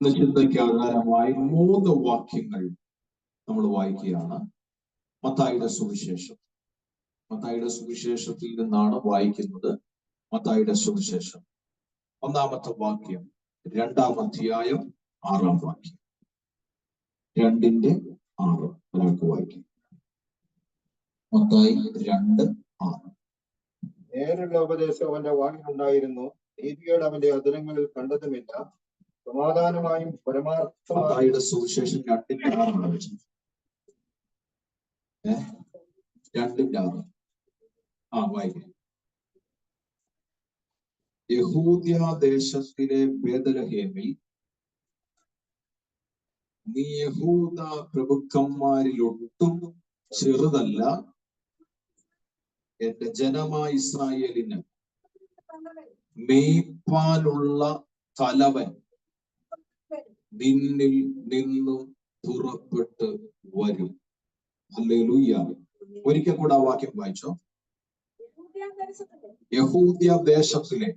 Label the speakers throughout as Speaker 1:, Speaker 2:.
Speaker 1: ചിന്തയ്ക്ക് ആധാരമായി 3 വാക്യങ്ങൾ നമ്മൾ വായിക്കുകയാണ്. മത്തായിയുടെ സുവിശേഷം. മത്തായിയുടെ സുവിശേഷത്തിൽ നിന്നാണ് വായിക്കുന്നത്. മത്തായിയുടെ സുവിശേഷം 1-ാമത്തെ വാക്യം, 2-ാം അധ്യായം 6-ാം വാക്യം. 2:6 ഒരാൾക്ക് വായിക്കും. മത്തായി 2:6.
Speaker 2: നേരുള്ള ഉപദേശം അവന്റെ വായിലുണ്ടായിരുന്നു, നീതിയോട് അവന്റെ അധരങ്ങളിൽ കണ്ടതുമില്ല. സമാധാനമായും
Speaker 1: മത്തായിയുടെ സുവിശേഷം 2:6. 2:6 വായിക്കാം. യഹൂദ്യ ദേശത്തിലെ ബേത്ലഹേമിൽ നീ യഹൂദ പ്രഭുക്കന്മാരിലൊട്ടും ചെറുതല്ല. എന്റെ ജനമായ ഇസ്രായേലിന് മേയ്പ്പാനുള്ള തലവൻ നിന്നിൽ നിന്നും പുറപ്പെട്ട് വരും. ഹല്ലേലൂയ. ഒരിക്കൽ കൂടെ ആ വാക്യം വായിച്ചോ. യഹൂദ്യ ദേശത്തിലെ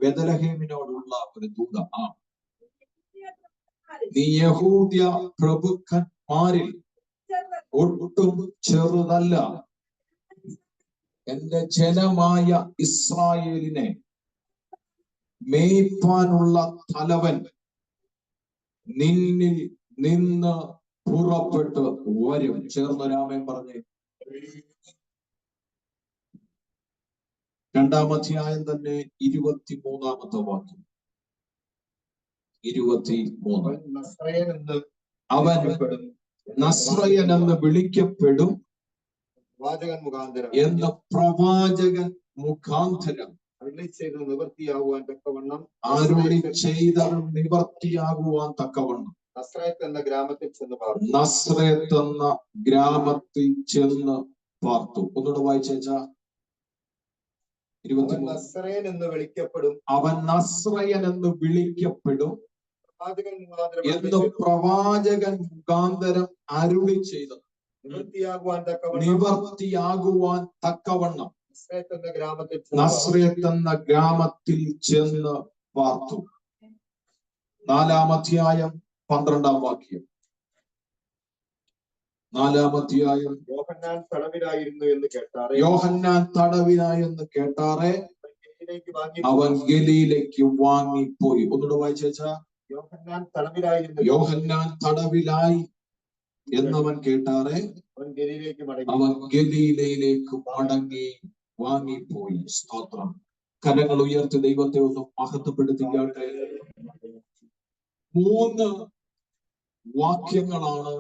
Speaker 1: ബേത്ലഹേമിനോടുള്ള ഒരു ദൂത. നീ യഹൂദ്യ പ്രഭുക്കന്മാരിൽ ഒട്ടും ചെറുതല്ല. എന്റെ ജനമായ ഇസ്രായേലിനെ മേയ്പ്പാനുള്ള തലവൻ നിന്നിൽ നിന്ന് പുറപ്പെട്ട് വരും. ചേർന്നൊരാമേൻ പറഞ്ഞേ. 2-ാം അധ്യായം തന്നെ 23-ാമത്തെ വാക്യം. 23. അവൻ നസ്രയൻ എന്ന് വിളിക്കപ്പെടും എന്ന പ്രവാചകൻ മുഖാന്തരം അരുളി ചെയ്ത് നിവർത്തിയാകുവാൻ തക്കവണ്ണം നസ്രയത്ത് എന്ന ഗ്രാമത്തിൽ ചെന്ന് പാർത്തു. ഒന്നുകൂടെ വായിച്ചേച്ചാ. 23. നസ്രയൻ എന്ന് വിളിക്കപ്പെടും. അവൻ നസ്രയൻ എന്ന് വിളിക്കപ്പെടും എന്ന് പ്രവാചകൻ മുഖാന്തരം അരുളി ചെയ്തത് നിവർത്തിയാകുവാൻ തക്കവണ്ണം നസ്രയത്ത് എന്ന ഗ്രാമത്തിൽ ചെന്ന് പാർത്തു. 4-ാം അധ്യായം 12-ാം വാക്യം. 4-ാം അധ്യായം. യോഹന്നാൻ തടവിലായെന്ന് കേട്ടാറെ അവൻ ഗലീലയ്ക്ക് വാങ്ങിപ്പോയി. ഒന്നുകൂടെ വായിച്ചേച്ചാ. യോഹന്നാൻ തടവിലായി എന്നവൻ കേട്ടാറെ അവൻ ഗലീലയിലേക്ക് മടങ്ങി വാങ്ങിപ്പോയി. സ്തോത്രം. കരങ്ങൾ ഉയർത്തി ദൈവത്തെ ഒന്ന് മഹത്വപ്പെടുത്തിയാട്ടെ. 3 വാക്യങ്ങളാണ്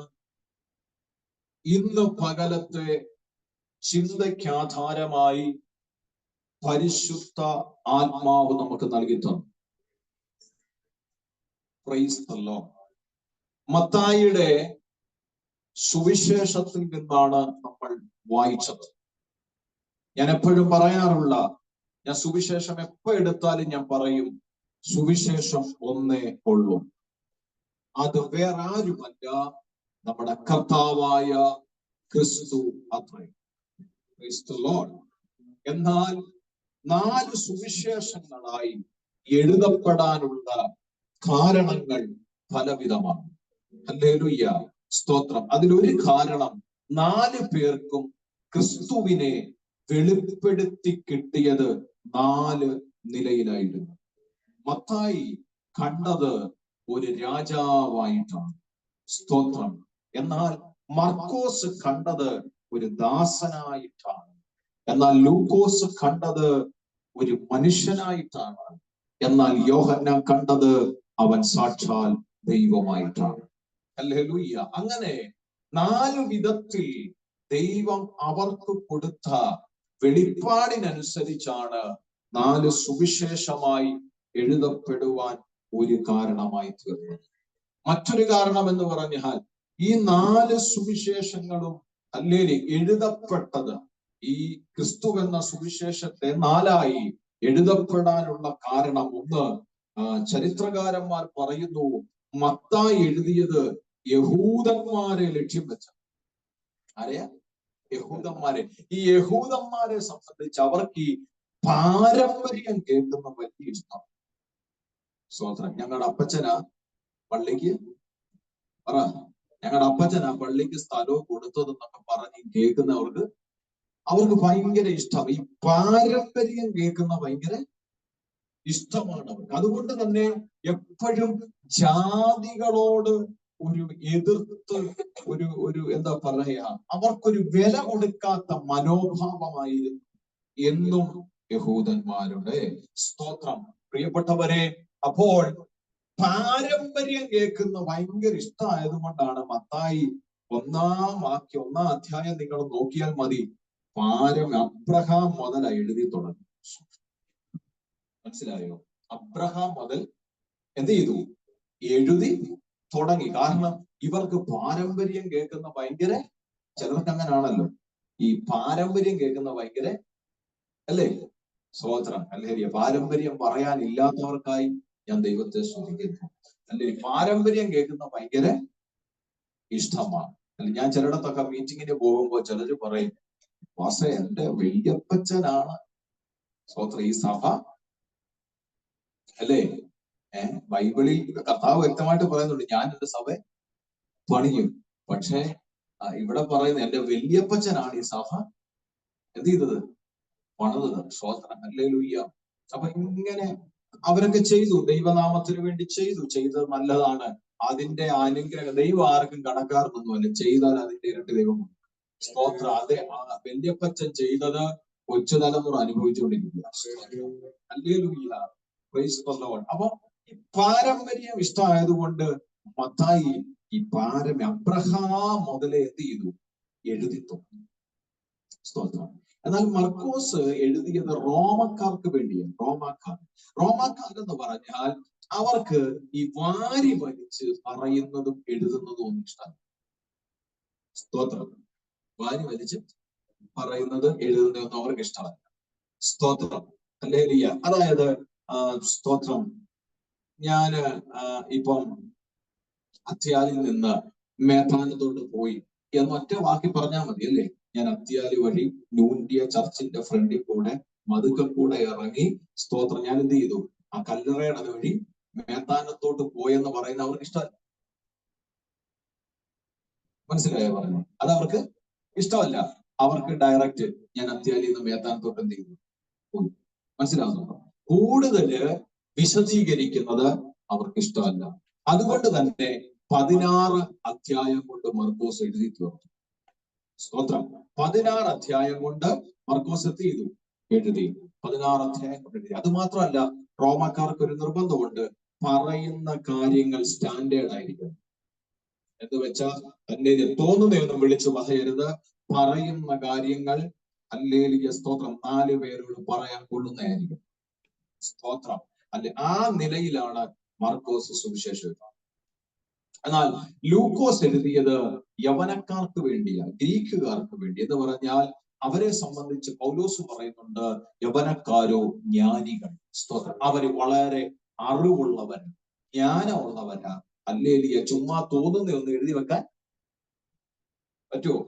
Speaker 1: ഇന്ന് പകലത്തെ ചിന്തയ്ക്കാധാരമായി പരിശുദ്ധ ആത്മാവ് നമുക്ക് നൽകി തന്നു. Price the Lord. മത്തായിയുടെ സുവിശേഷത്തിൽ നിന്നാണ് നമ്മൾ വായിച്ചത്. ഞാൻ എപ്പോഴും പറയാറുള്ള, ഞാൻ സുവിശേഷം എപ്പോ എടുത്താലും ഞാൻ പറയും, സുവിശേഷം ഒന്നേ ഉള്ളൂ. അത് വേറെ ആരുമല്ല, നമ്മുടെ കർത്താവായ ക്രിസ്തു അത്രേ. Price the Lord. എന്നാൽ 4 സുവിശേഷങ്ങളായി എഴുതപ്പെടാനുള്ള കാരണങ്ങൾ പലവിധമാണ്. ഹല്ലേലൂയ. സ്തോത്രം. അതിലൊരു കാരണം, 4 പേർക്കും ക്രിസ്തുവിനെ വെളിപ്പെടുത്തി കിട്ടിയത് 4 നിലയിലായിരുന്നു. മത്തായി കണ്ടത് ഒരു രാജാവായിട്ടാണ്. സ്തോത്രം. എന്നാൽ മർക്കോസ് കണ്ടത് ഒരു ദാസനായിട്ടാണ്. എന്നാൽ ലൂക്കോസ് കണ്ടത് ഒരു മനുഷ്യനായിട്ടാണ്. എന്നാൽ യോഹന്നാൻ കണ്ടത് അവൻ സാക്ഷാൽ ദൈവമായിട്ടാണ്. ഹല്ലേലൂയ. അങ്ങനെ 4 വിധത്തിൽ ദൈവം അവർക്ക് കൊടുത്ത വെളിപ്പാടിനനുസരിച്ചാണ് 4 സുവിശേഷമായി എഴുതപ്പെടുവാൻ ഒരു കാരണമായി തീർന്നത്. മറ്റൊരു കാരണം എന്ന് പറഞ്ഞാൽ, ഈ 4 സുവിശേഷങ്ങളും എഴുതപ്പെട്ടത്, ഈ ക്രിസ്തു എന്ന സുവിശേഷത്തെ 4ആയി എഴുതപ്പെടാനുള്ള കാരണം, ഒന്ന്, ചരിത്രകാരന്മാർ പറയുന്നു, മത്തായി എഴുതിയത് യഹൂദന്മാരെ ലക്ഷ്യം വെച്ച. ആരെയാ? യഹൂദന്മാരെ. ഈ യഹൂദന്മാരെ സംബന്ധിച്ച് അവർക്ക് ഈ പാരമ്പര്യം കേൾക്കുന്ന വലിയ ഇഷ്ടം. സ്വതന്ത്രം. ഞങ്ങളുടെ അപ്പച്ചനാ പള്ളിക്ക് ഞങ്ങളുടെ അപ്പച്ചനാ പള്ളിക്ക് സ്ഥലവും കൊടുത്തതെന്നൊക്കെ പറഞ്ഞ് അവർക്ക് ഭയങ്കര ഇഷ്ടം. ഈ പാരമ്പര്യം കേൾക്കുന്ന ഭയങ്കര ഇഷ്ടമാണ് അവർക്ക്. അതുകൊണ്ട് തന്നെ എപ്പോഴും ജാതികളോട് ഒരു എതിർത്ത് ഒരു എന്താ പറയാ, അവർക്കൊരു വില കൊടുക്കാത്ത മനോഭാവമായിരുന്നു എന്നും യഹൂദന്മാരുടെ. സ്തോത്രം. പ്രിയപ്പെട്ടവരെ, അപ്പോൾ പാരമ്പര്യം കേൾക്കുന്ന ഭയങ്കര ഇഷ്ടമായതുകൊണ്ടാണ് മത്തായി 1 അധ്യായം നിങ്ങൾ നോക്കിയാൽ മതി, അബ്രഹാം മുതൽ എഴുതി തുടങ്ങി. മനസ്സിലായോ? അബ്രഹാം മുതൽ എന്ത് ചെയ്തു? എഴുതി തുടങ്ങി. കാരണം ഇവർക്ക് പാരമ്പര്യം കേൾക്കുന്ന ഭയങ്കര, ചിലർക്ക് അങ്ങനാണല്ലോ, ഈ പാരമ്പര്യം കേൾക്കുന്ന ഭയങ്കര അല്ലേ? സ്തോത്രം. അല്ലേ? പാരമ്പര്യം പറയാനില്ലാത്തവർക്കായി ഞാൻ ദൈവത്തെ സ്തുതിക്കുന്നു. അല്ലെ? പാരമ്പര്യം കേൾക്കുന്ന ഭയങ്കര ഇഷ്ടമാണ്. അല്ലെ? ഞാൻ ചിലയിടത്തൊക്കെ മീറ്റിങ്ങിന് പോകുമ്പോൾ ചിലര് പറയും, വാസ എന്റെ വല്യപ്പച്ചനാണ് സ്തോത്രം ഈ സഭ, അല്ലേ? ബൈബിളിൽ കർത്താവ് വ്യക്തമായിട്ട് പറയുന്നുണ്ട്, ഞാൻ എന്റെ സഭ പണിയും. പക്ഷെ ഇവിടെ പറയുന്നത് എന്റെ വല്യപ്പച്ചനാണ് ഈ സഭ എന്ത് ചെയ്തത്? പണിതത്. സ്തോത്രം. ഹല്ലേലൂയ. അപ്പൊ ഇങ്ങനെ അവരൊക്കെ ചെയ്തു, ദൈവനാമത്തിന് വേണ്ടി ചെയ്തത് നല്ലതാണ്. അതിന്റെ അനുഗ്രഹം ദൈവം ആർക്കും കണക്കാർക്കൊന്നുമല്ല. ചെയ്താൽ അതിന്റെ ഇരട്ടി ദൈവം. സ്തോത്രം. അതെ, വല്യപ്പച്ചൻ ചെയ്തത് കൊച്ചു തലമുറ അനുഭവിച്ചുകൊണ്ടിരിക്കുക. ഹല്ലേലൂയ. Price the Lord. അപ്പൊ ഈ പാരമ്പര്യം ഇഷ്ടമായതുകൊണ്ട് മത്തായി ഈ അബ്രഹാം മുതലേ എന്ത് ചെയ്തു? എഴുതി തുടങ്ങി. സ്തോത്രം. എന്നാൽ മർക്കോസ് എഴുതിയത് റോമക്കാർക്ക് വേണ്ടിയാണ്. റോമാക്കാർ എന്ന് പറഞ്ഞാൽ അവർക്ക് ഈ വാരി വലിച്ച് പറയുന്നതും എഴുതുന്നതും ഒന്നും ഇഷ്ടമല്ല. സ്തോത്രം. വാരി വലിച്ച് പറയുന്നത് എഴുതുന്നതൊന്നും അവർക്ക് ഇഷ്ടമല്ല. സ്തോത്രം. ഹല്ലേലൂയ. അതായത് സ്തോത്രം, ഞാന് ഇപ്പം അത്യാലിൽ നിന്ന് മേധാനത്തോട്ട് പോയി എന്നൊറ്റ വാക്കി പറഞ്ഞാൽ മതി, അല്ലേ? ഞാൻ അത്യാലി വഴി നൂന്റിയ ചർച്ചിന്റെ ഫ്രണ്ടിൽ കൂടെ മതുക്കൾ കൂടെ ഇറങ്ങി, സ്തോത്രം, ഞാൻ എന്ത് ചെയ്തു? ആ കല്ലറയുടെ വഴി മേത്താനത്തോട്ട് പോയെന്ന് പറയുന്ന അവർക്ക് ഇഷ്ടമല്ല. മനസ്സിലായോ പറഞ്ഞു? അതവർക്ക് ഇഷ്ടമല്ല. അവർക്ക് ഡയറക്റ്റ് ഞാൻ അത്യാലിൽ നിന്ന് മേത്താനത്തോട്ട് എന്ത് ചെയ്തു? പോയി. മനസ്സിലാവുന്നുണ്ടോ? കൂടുതല് വിശദീകരിക്കുന്നത് അവർക്ക് ഇഷ്ടമല്ല. അതുകൊണ്ട് തന്നെ 16 അധ്യായം കൊണ്ട് മർക്കോസ് എഴുതി തീർന്നു. സ്തോത്രം. 16 അധ്യായം കൊണ്ട് മർക്കോസ് എന്ത് ചെയ്തു? എഴുതി. 16 അധ്യായം കൊണ്ട് എഴുതി. അത് മാത്രമല്ല, റോമക്കാർക്ക് ഒരു നിർബന്ധമുണ്ട്, പറയുന്ന കാര്യങ്ങൾ സ്റ്റാൻഡേർഡ് ആയിരിക്കണം. എന്ന് വെച്ചാൽ തന്നെ തോന്നുന്നതൊന്നും വിളിച്ചു പറയരുത്. പറയുന്ന കാര്യങ്ങൾ ഹല്ലേലൂയ സ്തോത്രം 4 പേരോട് പറയാൻ കൊള്ളുന്നതായിരിക്കും. സ്തോത്രം. അല്ലെ? ആ നിലയിലാണ് മർക്കോസ് സുവിശേഷം. എന്നാൽ ലൂക്കോസ് എഴുതിയത് യവനക്കാർക്ക് വേണ്ടിയാണ്, ഗ്രീക്കുകാർക്ക് വേണ്ടി. എന്ന് പറഞ്ഞാൽ അവരെ സംബന്ധിച്ച് പൗലോസ് പറയുന്നുണ്ട്, യവനക്കാരോ ജ്ഞാനികൾ. സ്തോത്രം. അവര് വളരെ അറിവുള്ളവർ, ജ്ഞാനമുള്ളവരാ. ഹല്ലേലൂയ. ചുമ്മാ തോന്നുന്നതൊന്നും എഴുതി വെക്കാൻ പറ്റുമോ?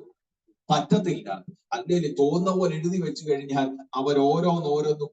Speaker 1: പറ്റത്തില്ല. അല്ലെങ്കിൽ തോന്നുന്ന പോലെ എഴുതി വെച്ചു കഴിഞ്ഞാൽ ഓരോന്ന്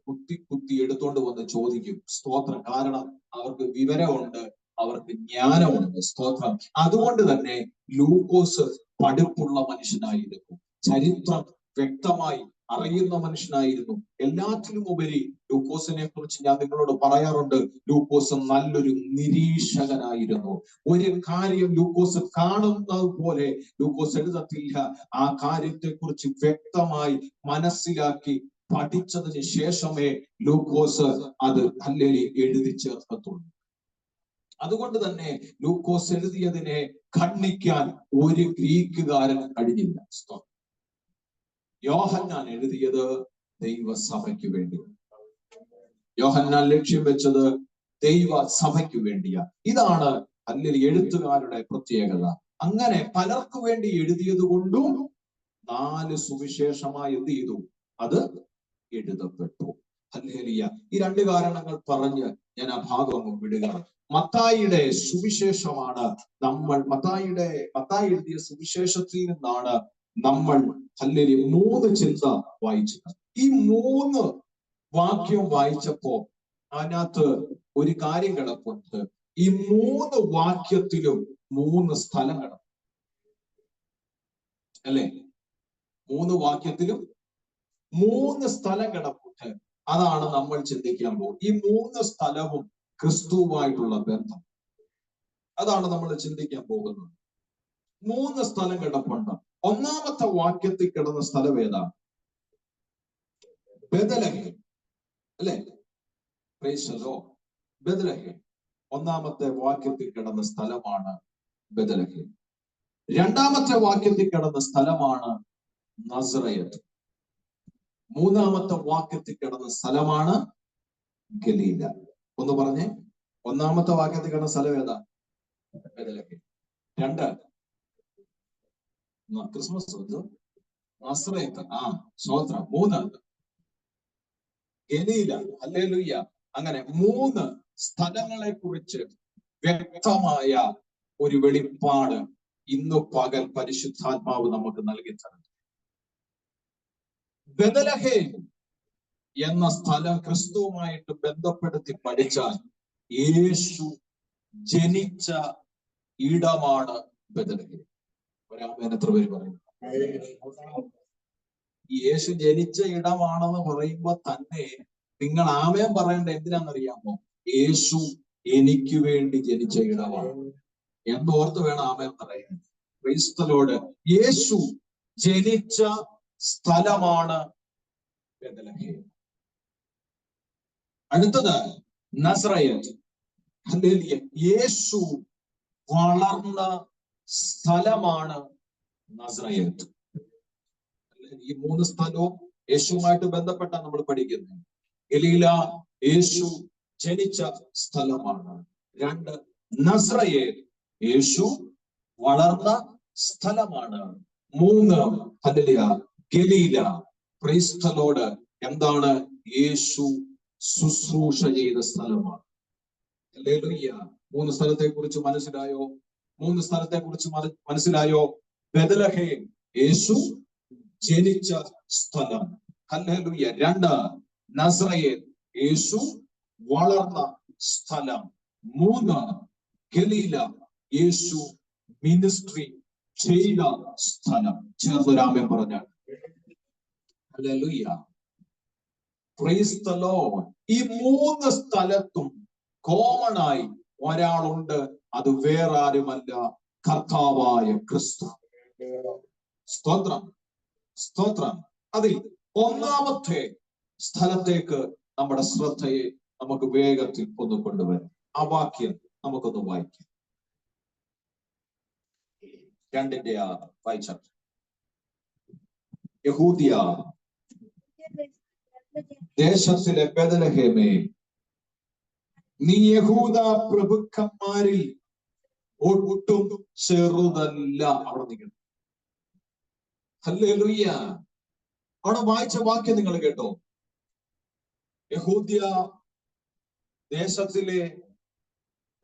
Speaker 1: കുത്തി എടുത്തോണ്ട് വന്ന് ചോദിക്കും. സ്തോത്രം. കാരണം അവർക്ക് വിവരമുണ്ട്, അവർക്ക് ജ്ഞാനമുണ്ട്. സ്തോത്രം. അതുകൊണ്ട് തന്നെ ലൂക്കോസ് പഠിപ്പുള്ള മനുഷ്യനായിരുന്നു, ചരിത്രം വ്യക്തമായി അറിയുന്ന മനുഷ്യനായിരുന്നു. എല്ലാറ്റിലും ഉപരി ലൂക്കോസിനെ കുറിച്ച് ഞാൻ നിങ്ങളോട് പറയാറുണ്ട്, ലൂക്കോസ് നല്ലൊരു നിരീക്ഷകനായിരുന്നു. ഒരു കാര്യം ലൂക്കോസ് കാണുന്നത് പോലെ ലൂക്കോസ് എഴുതത്തില്ല. ആ കാര്യത്തെ കുറിച്ച് വ്യക്തമായി മനസ്സിലാക്കി പഠിച്ചതിന് ശേഷമേ ലൂക്കോസ് അത് ഹല്ലേലൂയ എഴുതി ചേർക്കത്തുള്ളൂ. അതുകൊണ്ട് തന്നെ ലൂക്കോസ് എഴുതിയതിനെ ഖണ്ഡിക്കാൻ ഒരു ഗ്രീക്കുകാരന് കഴിഞ്ഞില്ല. യോഹന്നാൻ എഴുതിയത് ദൈവസഭയ്ക്ക് വേണ്ടി. യോഹന്നാൻ ലക്ഷ്യം വെച്ചത് ദൈവസഭയ്ക്ക് വേണ്ടിയാണ്. ഇതാണ് ഹല്ലേലൂയ എഴുത്തുകാരുടെ പ്രത്യേകത. അങ്ങനെ പലർക്കു വേണ്ടി എഴുതിയത് കൊണ്ടും 4 സുവിശേഷമായി എന്ത് ചെയ്തു? അത് എഴുതപ്പെട്ടു. ഹല്ലേലൂയ. ഈ 2 കാരണങ്ങൾ പറഞ്ഞ് ഞാൻ ആ ഭാഗം വിടുകയാണ്. മത്തായിയുടെ സുവിശേഷമാണ് മത്തായി എഴുതിയ സുവിശേഷത്തിൽ നിന്നാണ് നമ്മൾ ഹല്ലേലൂയ 3 ചിന്ത വായിച്ചത്. ഈ 3 വാക്യം വായിച്ചപ്പോ അതിനകത്ത് ഒരു കാര്യം കിടപ്പുണ്ട്. ഈ 3 വാക്യത്തിലും 3 സ്ഥലം കിടപ്പുണ്ട് അല്ലേ? 3 വാക്യത്തിലും 3 സ്ഥലം കിടപ്പുണ്ട്. അതാണ് നമ്മൾ ചിന്തിക്കാൻ പോകുന്നത്. ഈ 3 സ്ഥലവും ക്രിസ്തുവുമായിട്ടുള്ള ബന്ധം, അതാണ് നമ്മൾ ചിന്തിക്കാൻ പോകുന്നത്. 3 സ്ഥലം കിടപ്പുണ്ട്. ഒന്നാമത്തെ വാക്യത്തിൽ കിടന്ന സ്ഥലം ഏതാണ്? ബെഥലഹേം അല്ലേ? Price the Lord. ബെഥലഹേം ഒന്നാമത്തെ വാക്യത്തിൽ കിടന്ന സ്ഥലമാണ് ബെഥലഹേം. രണ്ടാമത്തെ വാക്യത്തിൽ കിടന്ന സ്ഥലമാണ് നസറയത്ത്. മൂന്നാമത്തെ വാക്യത്തിൽ കിടന്ന സ്ഥലമാണ് ഗലീല. ഒന്ന് പറഞ്ഞേ, ഒന്നാമത്തെ വാക്യത്തിൽ കിടന്ന സ്ഥലം ഏതാ? ബെഥലഹേം. 2 ക്രിസ്മസ് നസറയത്ത്. സ്വോത്രം. 3 ഗലീല. ഹല്ലേലൂയ. അങ്ങനെ 3 സ്ഥലങ്ങളെ കുറിച്ച് വ്യക്തമായ ഒരു വെളിപ്പാട് ഇന്ന് പകൽ പരിശുദ്ധാത്മാവ് നമുക്ക് നൽകി തരുന്നു. ബെഥലഹേം എന്ന സ്ഥലം ക്രിസ്തുവുമായിട്ട് ബന്ധപ്പെടുത്തി പഠിച്ചാൽ യേശു ജനിച്ച ഇടമാണ് ബെഥലഹേം. ഒരാമേൻ എത്ര പേര് പറയുന്നു? യേശു ജനിച്ച ഇടമാണെന്ന് പറയുമ്പോ തന്നെ നിങ്ങൾ ആമേൻ പറയേണ്ട എന്തിനാണെന്നറിയാമോ? യേശു എനിക്ക് വേണ്ടി ജനിച്ച ഇടമാണ് എന്നോർത്ത് വേണം ആമേൻ പറയാൻ. Price the Lord. യേശു ജനിച്ച സ്ഥലമാണ് ബെഥലഹേം. അടുത്തത് നസറയത്ത്. ഹല്ലേലൂയ. യേശു വളർന്ന സ്ഥലമാണ് നസറയത്ത്. ഈ 3 സ്ഥലവും യേശുവുമായിട്ട് ബന്ധപ്പെട്ടാണ് നമ്മൾ പഠിക്കുന്നത്. ഗലീല യേശു ജനിച്ച സ്ഥലമാണ്. 2 നസറയത്ത് യേശു വളർന്ന സ്ഥലമാണ്. 3 hallelujah Galilee. Price the Lord. എന്താണ്? യേശു ശുശ്രൂഷ ചെയ്ത സ്ഥലമാണ്. ഹല്ലേലൂയ. 3 സ്ഥലത്തെ കുറിച്ച് മനസ്സിലായോ? 3 സ്ഥലത്തെ കുറിച്ച് മനസ്സിലായോ? ബെഥലഹേം യേശു ജനിച്ച സ്ഥലം. ഹല്ലേലൂയ. 2 നസറയത്ത് യേശു വളർന്ന സ്ഥലം. 3 ഗലീല യേശു മിനിസ്ട്രി ചെയ്ത സ്ഥലം. ചേർന്നൊരാമേൻ പറഞ്ഞാൽ ഹല്ലേലൂയ. Price the Lord. ഈ 3 സ്ഥലത്തും കോമൺ ആയി ഒരാളുണ്ട്. അത് വേറെ ആരുമല്ല, കർത്താവായ ക്രിസ്തു. സ്തോത്രം, സ്തോത്രം. അതിൽ ഒന്നാമത്തെ സ്ഥലത്തേക്ക് നമ്മുടെ ശ്രദ്ധയെ നമുക്ക് വേഗത്തിൽ ഒന്ന് കൊണ്ടുവരാം. ആ വാക്യം നമുക്കൊന്ന് വായിക്കാം. 2 വായിച്ചാൽ. യഹൂദിയ ദേശത്തിലെ ബെഥലഹേമേ, നീ യഹൂദ പ്രഭുക്കന്മാരിൽ ഒട്ടും ചെറുതല്ല. അവിടെ നിൽക്കണം. ഹല്ലേലൂയ. അവിടെ വായിച്ച വാക്യം നിങ്ങൾ കേട്ടോ. യഹൂദ്യ ദേശത്തിലെ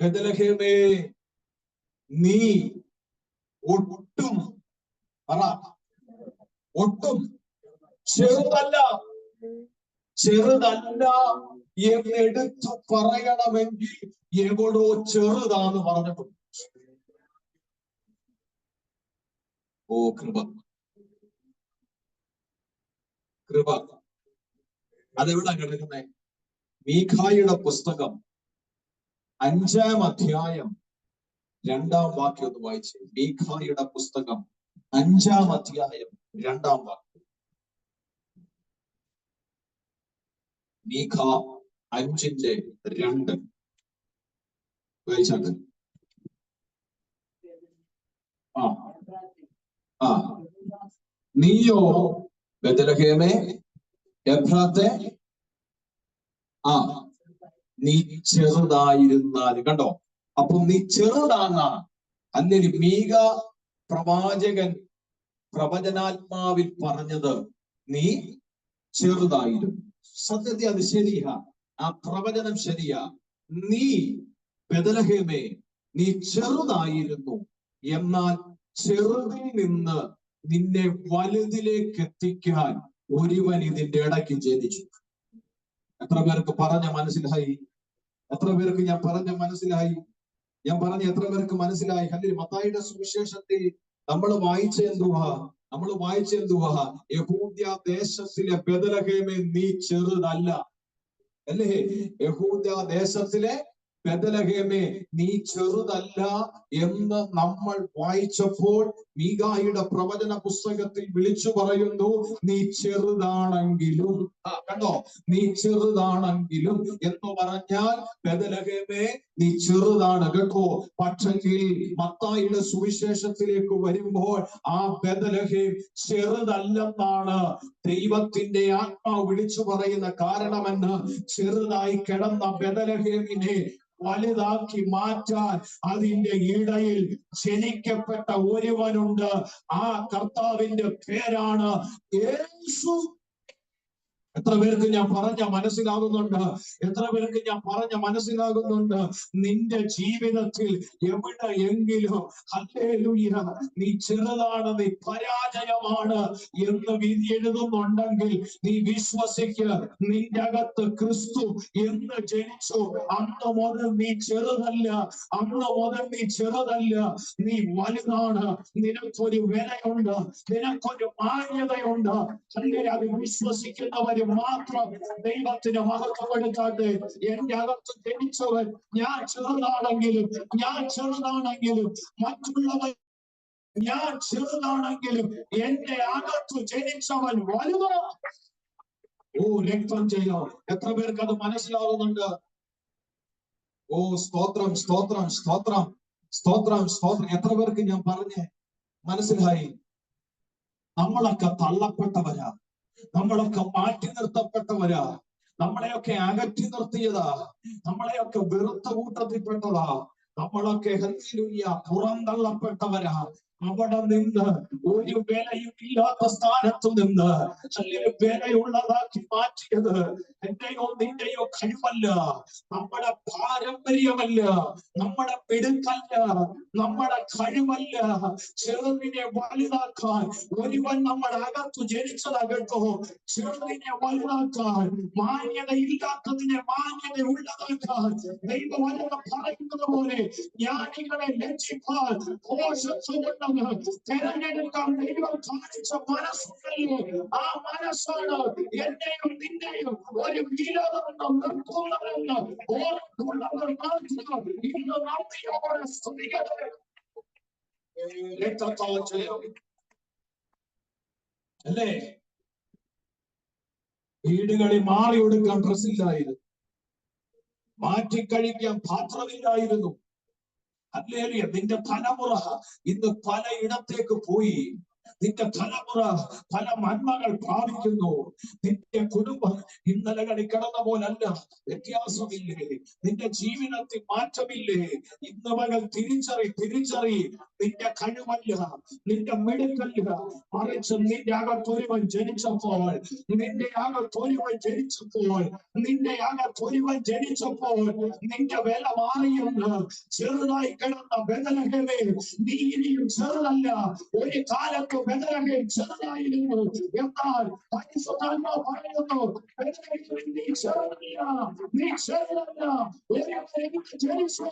Speaker 1: ബെഥലഹേമേ, നീ ഒട്ടും ഒട്ടും ചെറുതല്ല. ചെറുതല്ല എന്നെടുത്തു പറയണമെങ്കിൽ എവിടോ ചെറുതാന്ന് പറഞ്ഞിട്ടുണ്ട്. ഓ കൃപ, കൃപ. അതെവിടാ കിടക്കുന്നത്? മീഖായുടെ പുസ്തകം 5-ാം അധ്യായം 2-ാം വാക്യം ഒന്ന് വായിച്ചേ. മീഖായുടെ പുസ്തകം 5-ാം അധ്യായം 2-ാം വാക്യം. മീഖ 5:2 വായിച്ചാട്ട്. നീയോ ബെഥലഹേമേ എഫ്രാത്തെ, നീ ചെറുതായിരുന്നാൽ. കണ്ടോ? അപ്പൊ നീ ചെറുതാന്നാണ്. അല്ലെങ്കിൽ മീക പ്രവാചകൻ പ്രവചനാത്മാവിൽ പറഞ്ഞത് നീ ചെറുതായിരുന്നു. സത്യത്തിൽ അത് ശരിയാ. ആ പ്രവചനം ശരിയാ. നീ ബെഥലഹേമേ, നീ ചെറുതായിരുന്നു. എന്നാൽ ചെറുതിൽ നിന്ന് നിന്നെ വലുതിലേക്ക് എത്തിക്കാൻ ഒരുവൻ ഇതിന്റെ ഇടയ്ക്ക് ജനിച്ചു. എത്ര പേർക്ക് പറഞ്ഞ മനസ്സിലായി? എത്ര പേർക്ക് ഞാൻ പറഞ്ഞ മനസ്സിലായി? ഞാൻ പറഞ്ഞ എത്ര പേർക്ക് മനസ്സിലായി? അല്ലെങ്കിൽ മത്തായിയുടെ സുവിശേഷത്തിൽ നമ്മൾ വായിച്ച എന്തുവാ? യഹൂദ്യ ദേശത്തിലെ ബേത്ലഹേമേ, നീ ചെറുതല്ല. അല്ലേ? യഹൂദ്യ ദേശത്തിലെ ബേത്ലഹേമേ, നീ ചെറുതല്ല എന്ന് നമ്മൾ വായിച്ചപ്പോൾ മീകായുടെ പ്രവചന പുസ്തകത്തിൽ വിളിച്ചു പറയുന്നു, നീ ചെറുതാണെങ്കിലും. കണ്ടോ? നീ ചെറുതാണെങ്കിലും എന്ന് പറഞ്ഞാൽ ബേത്ലഹേമേ, നീ ചെറുതാണ് കേട്ടോ. പക്ഷെങ്കിൽ മത്തായിയുടെ സുവിശേഷത്തിലേക്ക് വരുമ്പോൾ ആ ബേത്ലഹേം ചെറുതല്ലെന്നാണ് ദൈവത്തിന്റെ ആത്മാവ് വിളിച്ചു പറയുന്ന കാരണമെന്ന്. ചെറുതായി കിടന്ന ബേത്ലഹേമിനെ വലുതാക്കി മാറ്റാൻ അതിന്റെ ഇടയിൽ ജനിക്കപ്പെട്ട ഒരുവനുണ്ട്. ആ കർത്താവിന്റെ പേരാണ് യേശു. എത്ര പേർക്ക് ഞാൻ പറഞ്ഞ മനസ്സിലാകുന്നുണ്ട്? എത്ര പേർക്ക് ഞാൻ പറഞ്ഞ മനസ്സിലാകുന്നുണ്ട്? നിന്റെ ജീവിതത്തിൽ എവിടെയെങ്കിലും ഹല്ലേലൂയ നീ ചെറുതാണ്, നീ പരാജയമാണ് എന്ന് വിധി എഴുതുന്നുണ്ടെങ്കിൽ നീ വിശ്വസിക്ക്, നിന്റെ അകത്ത് ക്രിസ്തു എന്ന് ജനിച്ചു. അന്ന് മുതൽ നീ ചെറുതല്ല, അന്ന് മുതൽ നീ ചെറുതല്ല, നീ വലുതാണ്. നിനക്കൊരു വിലയുണ്ട്, നിനക്കൊരു മാന്യതയുണ്ട്. അല്ലെങ്കിൽ അത് വിശ്വസിക്കുന്നവര് മാത്രം ദൈവത്തിന് മഹത്വപ്പെടുത്താതെ. എന്റെ അകത്ത് ജനിച്ചവൻ ഞാൻ ചെറുതാണെങ്കിലും മറ്റുള്ളവർ ഞാൻ ചെറുതാണെങ്കിലും എന്റെ അകത്ത് ജനിച്ചവൻ വലുതാണ്. ഓ രക്തം ചെയ്യോ! എത്ര പേർക്ക് അത് മനസ്സിലാവുന്നുണ്ട്? ഓ സ്തോത്രം, സ്തോത്രം, സ്തോത്രം, സ്തോത്രം, സ്തോത്രം. എത്ര പേർക്ക് ഞാൻ പറഞ്ഞേ മനസ്സിലായി? നമ്മളൊക്കെ തള്ളപ്പെട്ടവരാ, നമ്മളൊക്കെ മാറ്റി നിർത്തപ്പെട്ടവരാ, നമ്മളെയൊക്കെ അകറ്റി നിർത്തിയതാ, നമ്മളെയൊക്കെ വെറുത്ത കൂട്ടത്തിൽപ്പെട്ടതാ, നമ്മളൊക്കെ ഹല്ലേലൂയ പുറന്തള്ളപ്പെട്ടവരാ. അവിടെ നിന്ന് ഒരു വിലയും ഇല്ലാത്ത സ്ഥാനത്ത് നിന്ന് വിലയുള്ളതാക്കി മാറ്റിയത് എന്റെയോ നിന്റെയോ കഴിവല്ല, നമ്മുടെ പാരമ്പര്യമല്ല, നമ്മുടെ മിടുക്കല്ല, നമ്മുടെ കഴിവല്ല. ചെറുതിനെ വലുതാക്കാൻ ഒരുവൻ നമ്മുടെ അകത്ത് ജനിച്ചതാ കേട്ടോ. ചെറുതിനെ വലുതാക്കാൻ, മാന്യത ഇല്ലാത്തതിനെ മാന്യത ഉള്ളതാക്കാൻ ദൈവവചനം പറയുന്നത് പോലെ ജ്ഞാനികളെ ലജ്ജിപ്പാൻ ഘോഷത്തുകൊണ്ടത് തെരഞ്ഞെടുക്കാൻ ദൈവം കാണിച്ച മനസ്സുണ്ടല്ലോ. ആ മനസ്സാണ് എന്റെയും നിന്റെയും ഒരു വിരോധമെന്നും നിർത്തുന്നതെന്ന് ഓർക്കുള്ളവർ മാത്രം ഇന്ന് നന്ദിയോടെ സ്തുതിക്കട്ടെ. അല്ലേ? വീടുകളിൽ മാറി കൊടുക്കാൻ ഡ്രസ്സില്ലായിരുന്നു, മാറ്റിക്കഴിക്കാൻ പാത്രമില്ലായിരുന്നു. ഹല്ലേലൂയ. നിന്റെ തലമുറ ഇന്ന് പലയിടത്തേക്ക് പോയി. നിന്റെ തലമുറ പല നന്മകൾ പ്രാപിക്കുന്നു. നിന്റെ കുടുംബം ഇന്നലകളിൽ കിടന്ന പോലല്ല, വ്യത്യാസമില്ലേ? നിന്റെ ജീവിതത്തിൽ മാറ്റമില്ലേ? ഇന്ന് മകൾ തിരിച്ചറി. നിന്റെ കഴിവല്ല, നിന്റെ മിടുക്കല്ല, മറിച്ച് നിന്റെ അകത്തൊരുവൻ ജനിച്ചപ്പോൾ, നിന്റെ അകത്തൊരുവൻ ജനിച്ചപ്പോൾ നിന്റെ വില മാറിയെന്ന്. ചെറുതായി കിടന്ന ബേത്ലഹേമേ, നീ ഇനിയും ചെറുതല്ല. ഒരു കാലത്ത് ബേത്ലഹേം ചെറുതായിരുന്നു, എന്നാൽ പരിശുദ്ധാത്മാവ് പറയുന്നു നീ ചെറുതല്ല. ജനിച്ചു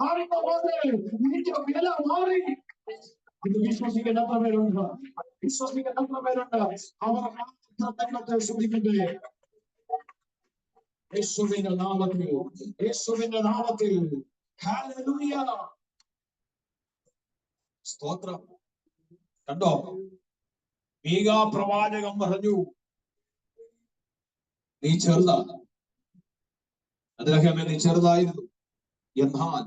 Speaker 1: അറിയുന്നത് നിന്റെ വില മാറി. ഇത് വിശ്വസിക്കുന്ന എത്ര പേരുണ്ട്? അവർ ദൈവത്തെ ശ്രദ്ധിക്കട്ടെ. യേശുവിന്റെ നാമത്തിൽ ഹല്ലേലൂയ, സ്തോത്രം. കണ്ടോ? മീകാ പ്രവാചകൻ പറഞ്ഞു, നീ ചെറുതാണ്. ബേത്ലഹേമേ, നീ ചെറുതായിരുന്നു, എന്നാൽ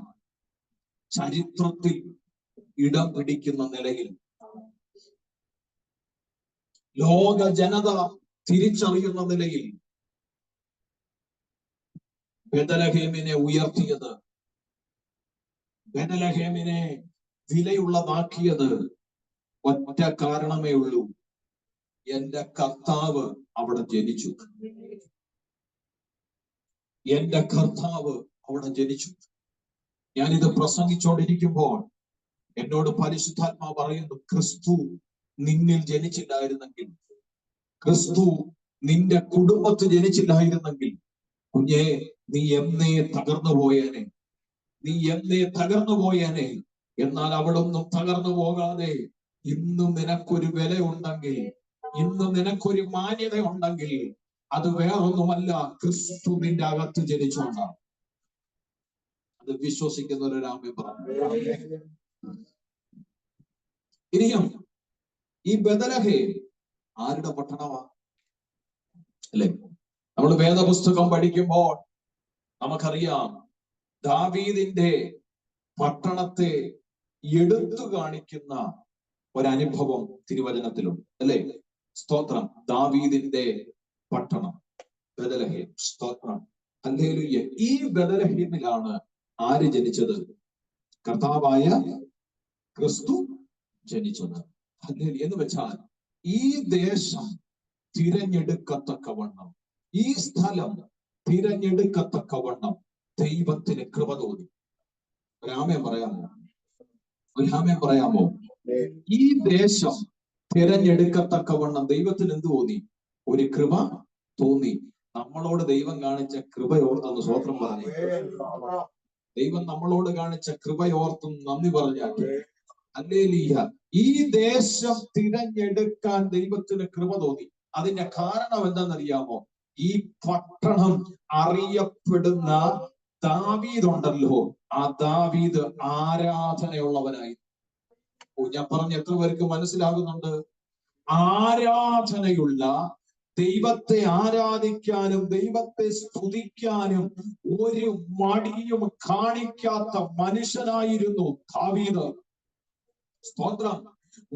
Speaker 1: ചരിത്രത്തിൽ ഇടം പിടിക്കുന്ന നിലയിൽ ലോക ജനത തിരിച്ചറിയുന്ന നിലയിൽ ബേത്ലഹേമിനെ ഉയർത്തിയത്, ബേത്ലഹേമിനെ വിലയുള്ളതാക്കിയത് ഒറ്റ കാരണമേ ഉള്ളൂ. എന്റെ കർത്താവ് അവിടെ ജനിച്ചു. എന്റെ കർത്താവ് അവിടെ ജനിച്ചു. ഞാനിത് പ്രസംഗിച്ചുകൊണ്ടിരിക്കുമ്പോൾ എന്നോട് പരിശുദ്ധാത്മാവ് പറയുന്നു, ക്രിസ്തു നിന്നിൽ ജനിച്ചില്ലായിരുന്നെങ്കിൽ, ക്രിസ്തു നിന്റെ കുടുംബത്തിൽ ജനിച്ചില്ലായിരുന്നെങ്കിൽ, കുഞ്ഞേ, നീ എന്നേ തകർന്നു പോയേനെ, നീ എന്നേ തകർന്നു പോയേനെ. എന്നാൽ അവളൊന്നും തകർന്നു പോകാതെ ഇന്നും നിനക്കൊരു വില ഉണ്ടെങ്കിൽ, ഇന്ന് നിനക്കൊരു മാന്യത ഉണ്ടെങ്കിൽ, അത് വേറൊന്നുമല്ല, ക്രിസ്തു നിന്റെ അകത്ത് ജനിച്ചുകൊണ്ടാണ്. അത് വിശ്വസിക്കുന്നവരാമേ പറഞ്ഞു. ഇനിയും ഈ ബേത്ലഹേം ആരുടെ പട്ടണമാ? അല്ലെ, നമ്മൾ വേദപുസ്തകം പഠിക്കുമ്പോൾ നമുക്കറിയാം, ദാവീദിന്റെ പട്ടണത്തെ എടുത്തു കാണിക്കുന്ന ഒരനുഭവം തിരുവചനത്തിലുണ്ട്. അല്ലെ, സ്തോത്രം. ദാവീദിന്റെ പട്ടണം ബേത്ലഹേം. സ്തോത്രം, ഹല്ലേലൂയ. ഈ ബേത്ലഹേമിലാണ് ആര് ജനിച്ചത്? കർത്താവായ ക്രിസ്തു ജനിച്ചത്. ഹല്ലേലൂയ. എന്ന് വെച്ചാൽ ഈ ദേശം തിരഞ്ഞെടുക്കത്തക്കവണ്ണം, ഈ സ്ഥലം തിരഞ്ഞെടുക്കത്തക്കവണ്ണം ദൈവത്തിന് കൃപ തോന്നി. ഒരാമേ പറയാമോ? ഒരാമേ പറയാമോ? ഈ ദേശം തിരഞ്ഞെടുക്കത്തക്കവണ്ണം ദൈവത്തിന് എന്ത് തോന്നി? ഒരു കൃപ തോന്നി. നമ്മളോട് ദൈവം കാണിച്ച കൃപയോർത്തൊന്ന് സ്വോത്രം പറഞ്ഞു. ദൈവം നമ്മളോട് കാണിച്ച കൃപയോർത്തും നന്ദി പറഞ്ഞാട്ടെ. ഹല്ലേലൂയ. ഈ ദേശം തിരഞ്ഞെടുക്കാൻ ദൈവത്തിന് കൃപ തോന്നി. അതിന്റെ കാരണം എന്താണെന്നറിയാമോ? ഈ പട്ടണം അറിയപ്പെടുന്ന ദാവീദ് ഉണ്ടല്ലോ, ആ ദാവീദ് ആരാധനയുള്ളവനായി. ഞാൻ പറഞ്ഞ എത്ര പേർക്ക് മനസ്സിലാകുന്നുണ്ട്? ആരാധനയുള്ള, ദൈവത്തെ ആരാധിക്കാനും ദൈവത്തെ സ്തുതിക്കാനും ഒരു മടിയും കാണിക്കാത്ത മനുഷ്യനായിരുന്നു ദാവീദ്. സ്തോത്രം.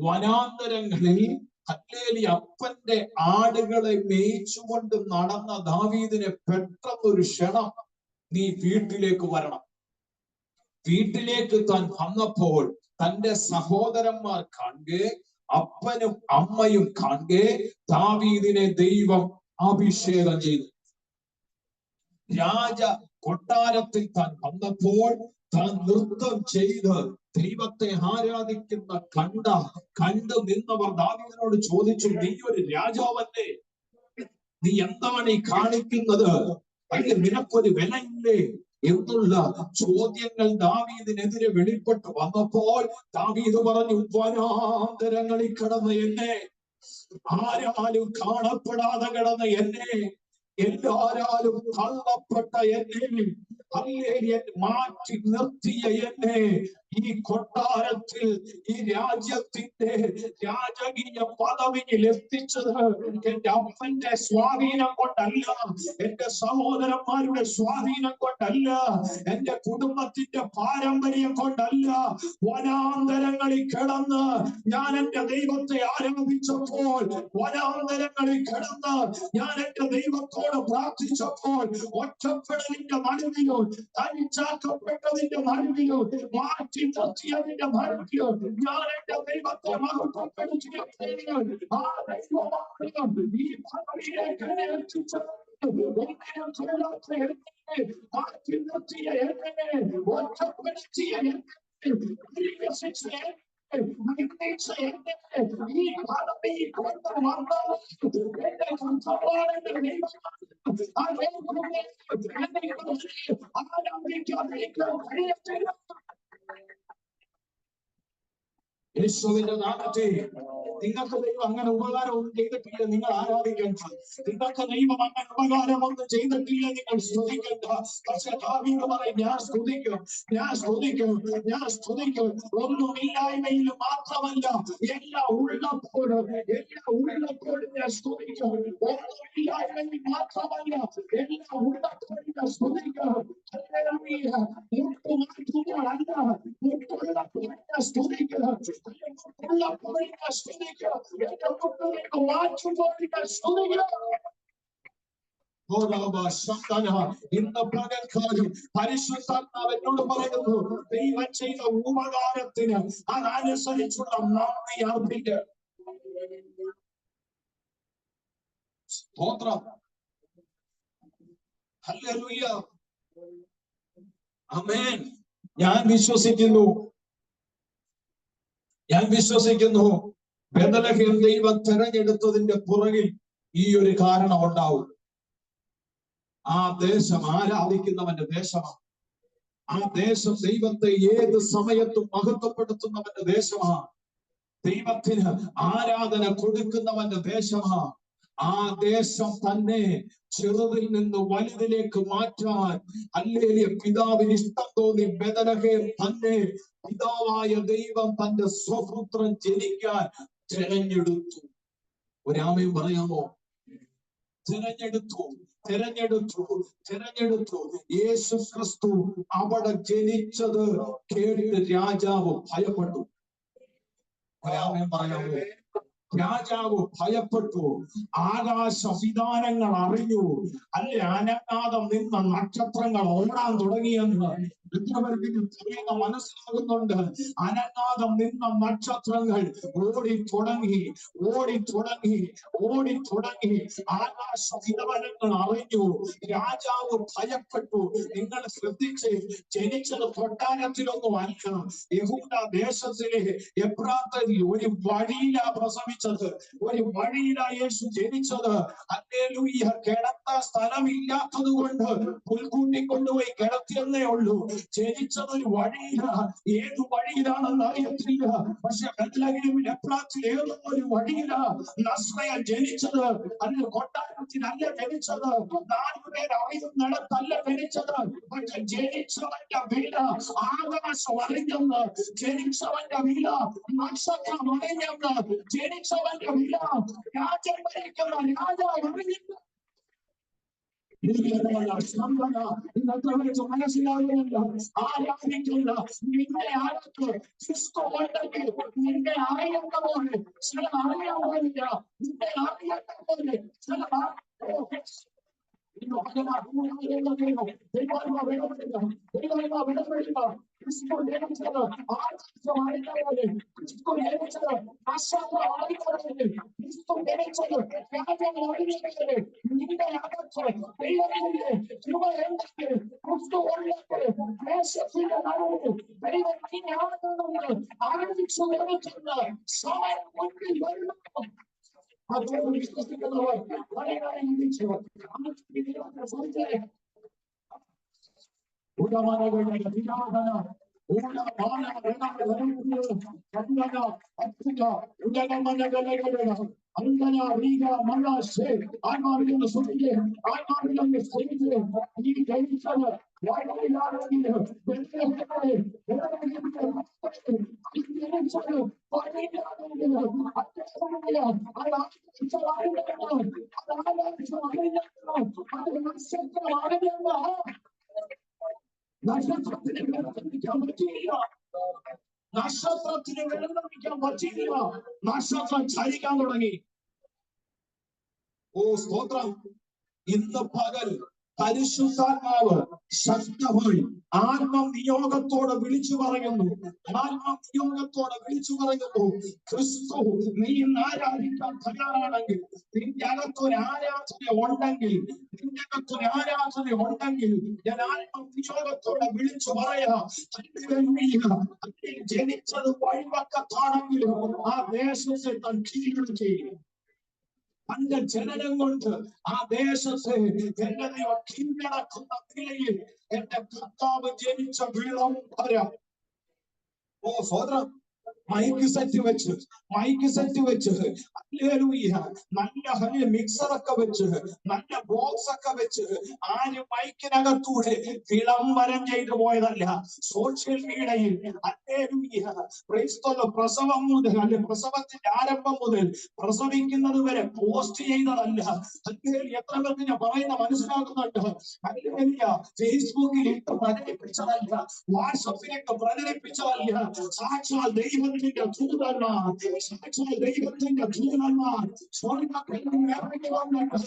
Speaker 1: വനാന്തരങ്ങളിൽ ഹല്ലേലൂയ അപ്പന്റെ ആടുകളെ മേയിച്ചുകൊണ്ട് നടന്ന ദാവീദിനെ പെട്ടെന്നൊരു ക്ഷണം, നീ വീട്ടിലേക്ക് വരണം. വീട്ടിലേക്ക് താൻ വന്നപ്പോൾ തന്റെ സഹോദരന്മാർ കാണെ, അപ്പനും അമ്മയും കാണെ, ദാവീദിനെ ദൈവം അഭിഷേകം ചെയ്തു. രാജ കൊട്ടാരത്തിൽ താൻ വന്നപ്പോൾ താൻ നൃത്തം ചെയ്ത് ദൈവത്തെ ആരാധിക്കുന്ന കണ്ടു നിന്നവർ ദാവീദിനോട് ചോദിച്ചു, നീ ഒരു രാജാവല്ലേ? നീ എന്താണ് ഈ കാണിക്കുന്നത്? അല്ലെങ്കിൽ നിനക്കൊരു വിലയില്ലേ എന്നുള്ള ചോദ്യങ്ങൾ ദാവീദിനെതിരെ വെളിപ്പെട്ട് വന്നപ്പോൾ ദാവീദ് പറഞ്ഞു, വനാന്തരങ്ങളിൽ കിടന്ന എന്നെ, ആരാലും കാണപ്പെടാതെ കിടന്ന എന്നെ, എല്ലാരാലും തള്ളപ്പെട്ട എന്നെ, മാറ്റി നിർത്തിയ എന്നെ ഈ കൊട്ടാരത്തിൽ, ഈ രാജ്യത്തിന്റെ രാജകീയ പദവിയിൽ എത്തിച്ചത് എന്റെ അപ്പന്റെ സ്വാധീനം കൊണ്ടല്ല, എന്റെ സഹോദരന്മാരുടെ സ്വാധീനം കൊണ്ടല്ല, എന്റെ കുടുംബത്തിന്റെ പാരമ്പര്യം കൊണ്ടല്ല. വനാന്തരങ്ങളിൽ കിടന്ന് ഞാൻ എന്റെ ദൈവത്തെ ആരാധിച്ചപ്പോൾ, വനാന്തരങ്ങളിൽ കിടന്ന് ഞാൻ എന്റെ ദൈവത്തോട് പ്രാർത്ഥിച്ചപ്പോൾ, ഒറ്റപ്പെടലിന്റെ നടുവിലും തനിച്ചാക്കപ്പെട്ടതിന്റെ നടുവിലും മാറ്റി നിർത്തിയതിന്റെ നടുവിലും ഞാൻ എന്റെ ദൈവത്തെ മഹത്വപ്പെടുത്തിയപ്പോൾ ആ ദൈവമാണ് ഈ പദവിയിലേക്ക് എന്നെ എത്തിച്ചത്. ഒന്നിനും കൊള്ളാത്ത എന്നെ, മാറ്റി നിർത്തിയ എന്നെ, ഒറ്റപ്പെടുത്തിയ എന്നെ, പരിഹസിച്ച ഈ പദവി കൊണ്ട് വന്നത് എന്റെ കർത്താവാണെന്റെ ദൈവം. യേശുവിന്റെ നാമത്തെ നിങ്ങൾക്ക് ദൈവം അങ്ങനെ ഉപകാരം ഒന്നും ചെയ്തിട്ടില്ല, നിങ്ങൾ ആരാധിക്കണ്ട. നിങ്ങൾക്ക് ദൈവം അങ്ങനെ ഉപകാരം ഒന്നും ചെയ്തിട്ടില്ല, നിങ്ങൾ സ്തുതിക്കണ്ട. പക്ഷെ ദാവീദ് പറയും, ഞാൻ സ്തുതിക്കും, ഞാൻ സ്തുതിക്കും, ഞാൻ സ്തുതിക്കും. ഒന്നുമില്ലായ്മയിൽ മാത്രമല്ല, എല്ലാ ഉള്ളപ്പോഴും ഞാൻ സ്തുതിക്കും. ഒന്നുമില്ലായ്മയിൽ മാത്രമല്ല, എല്ലാ ഉള്ളപ്പോഴും ഞാൻ സ്തുതിക്കും. മുട്ടുമാറ്റുമ്പോഴല്ല, മുട്ടുള്ളപ്പോൾ ഞാൻ സ്തുതിക്കും. ഇന്ന് പകൽക്കാലം പരിശുദ്ധാത്മാവ് എന്നോട് പറയുന്നു, ദൈവം ചെയ്ത ഉപകാരത്തിന് അതനുസരിച്ചുള്ള നന്ദി അർപ്പിക്കുക. സ്തോത്രം. ഹല്ലേലൂയ. ആമേൻ. ഞാൻ വിശ്വസിക്കുന്നു ബേത്ലഹേം ദൈവം തെരഞ്ഞെടുത്തതിന്റെ പുറകിൽ ഈ ഒരു കാരണം ഉണ്ടാവും. ആ ദേശം ആരാധിക്കുന്നവന്റെ ദേശമാണ്. ആ ദേശം ദൈവത്തെ ഏത് സമയത്തും മഹത്വപ്പെടുത്തുന്നവന്റെ ദേശമാണ്. ദൈവത്തിന് ആരാധന കൊടുക്കുന്നവന്റെ ദേശമാണ്. ആ ദേശം തന്നെ ചെറുതിൽ നിന്ന് വലുതിലേക്ക് മാറ്റാൻ ഹല്ലേലൂയ പിതാവിന് ഇഷ്ടം തോന്നി ബേത്ലഹേം തന്നെ പിതാവായ ദൈവം തന്റെ സ്വപുത്രൻ ജനിക്കാൻ തിരഞ്ഞെടുത്തു. ഒരാമയും പറയാമോ? തിരഞ്ഞെടുത്തു. യേശു ക്രിസ്തു അവിടെ ജനിച്ചത് കേട്ട് രാജാവ് ഭയപ്പെട്ടു. ഒരാമയും പറയാമോ? രാജാവ് ഭയപ്പെട്ടു. ആകാശ വിധാനങ്ങൾ അറിഞ്ഞു. അല്ലെ അനങ്ങാതെ നിന്ന നക്ഷത്രങ്ങൾ ഓടാൻ തുടങ്ങിയെന്ന് പറയുന്ന മനസ്സിലാകുന്നുണ്ട്. അനങ്ങാതെ നിന്ന നക്ഷത്രങ്ങൾ ഓടി തുടങ്ങി. ആകാശ വിധാനങ്ങൾ അറിഞ്ഞു. രാജാവ് ഭയപ്പെട്ടു. നിങ്ങൾ ശ്രദ്ധിച്ച്, ജനിച്ചത് കൊട്ടാരത്തിലൊന്നും അല്ല. യഹൂദ ദേശത്തിലെ എബ്രാത്തയിൽ ഒരു വഴിയിലാ പ്രസവിച്ചത്. ഒരു വഴിയിലാ യേശു ജനിച്ചത്. ഹല്ലേലൂയ. കിടത്താൻ സ്ഥലമില്ലാത്തത് കൊണ്ട് പുൽക്കൂട്ടി കൊണ്ടുപോയി കിടത്തിയെന്നേ ഉള്ളൂ. ജനിച്ചത് ഒരു വഴിയില. ഏത് വഴിയിലാണെന്ന് അറിയത്തില്ല. പക്ഷെ ബേത്ലഹേമിൽ എഫ്രാത്തിൽ ഏതോ ഒരു വഴിയില നസ്രയൻ ജനിച്ചത്. അല്ല കൊട്ടാരത്തിനല്ല ജനിച്ചത്. 4 പേർ അറിയുന്നിടത്തല്ല ജനിച്ചത്. പക്ഷെ ജനിച്ചവന്റെ വില ആകാശം അറിഞ്ഞെന്ന്. ജനിച്ചവന്റെ വില നക്ഷത്രം അറിഞ്ഞെന്ന്. ജനിച്ചവന്റെ വില രാജ്യം ഭരിക്കുന്ന രാജാവ് അറിഞ്ഞെന്ന്. ഇന്നത്തെ മനസ്സിലാകുന്നില്ല. ആരാധിക്കുന്ന നിന്റെ ആൾക്ക് ക്രിസ്തു ഉണ്ടെങ്കിൽ നിന്റെ അറിയേണ്ട പോലെ ചില അറിയാൻ പാടില്ല. നിന്റെ അറിയേണ്ട പോലെ ചില നക്ഷത്രത്തിന് വെള്ളം പറ്റിയില്ല. നക്ഷത്രം ചലിക്കാൻ തുടങ്ങി. ഓ സ്തോത്രം. ഇന്ന് പകൽ പരിശുദ്ധാത്മാവ് ശക്തമായി ആത്മനിയോഗത്തോടെ വിളിച്ചു പറയുന്നു. ക്രിസ്തു നീ ഇന്ന് ആരാധിക്കാൻ തയ്യാറാണെങ്കിൽ, നിന്റെ അകത്തൊരു ആരാധന ഉണ്ടെങ്കിൽ ഞാൻ ആത്മനിയോഗത്തോടെ വിളിച്ചു പറയാം. ജനിച്ചത് വഴിവക്കത്താണെങ്കിലും ആ ദേശത്തെ താൻ കീഴടക്കി. തന്റെ ജനനം കൊണ്ട് ആ ദേശത്തെ എന്റെ ദൈവം കീഴടക്കുന്ന നിലയിൽ എന്റെ കർത്താവ് ജനിച്ച വിളംബര. ഓ സോദരം, മൈക്ക് സെറ്റ് വെച്ച് ഹല്ലേലൂയ, നല്ല മിക്സറൊക്കെ വെച്ച്, നല്ല ബോക്സ് ഒക്കെ വെച്ച് ആരും മൈക്കിനകത്തൂടെ വിളംബരം ചെയ്തു പോയതല്ല. സോഷ്യൽ മീഡിയയിൽ ഹല്ലേലൂയ പ്രസവം മുതൽ, അല്ലെ പ്രസവത്തിന്റെ ആരംഭം മുതൽ പ്രസവിക്കുന്നത് വരെ പോസ്റ്റ് ചെയ്തതല്ല. എത്ര പേർക്ക് ഞാൻ പറയുന്ന മനസ്സിലാക്കുന്നുണ്ട്? ഹല്ലേലൂയ ഫേസ്ബുക്കിൽ ഇട്ട് പ്രചരിപ്പിച്ചതല്ല, വാട്സപ്പിലിട്ട് പ്രചരിപ്പിച്ചതല്ല. സാക്ഷാൽ ദൈവത്തിന്റെ ദൂതന്മാർ സ്വർഗ്ഗത്തിൽ നിന്ന് ഇറങ്ങി വന്നിട്ട്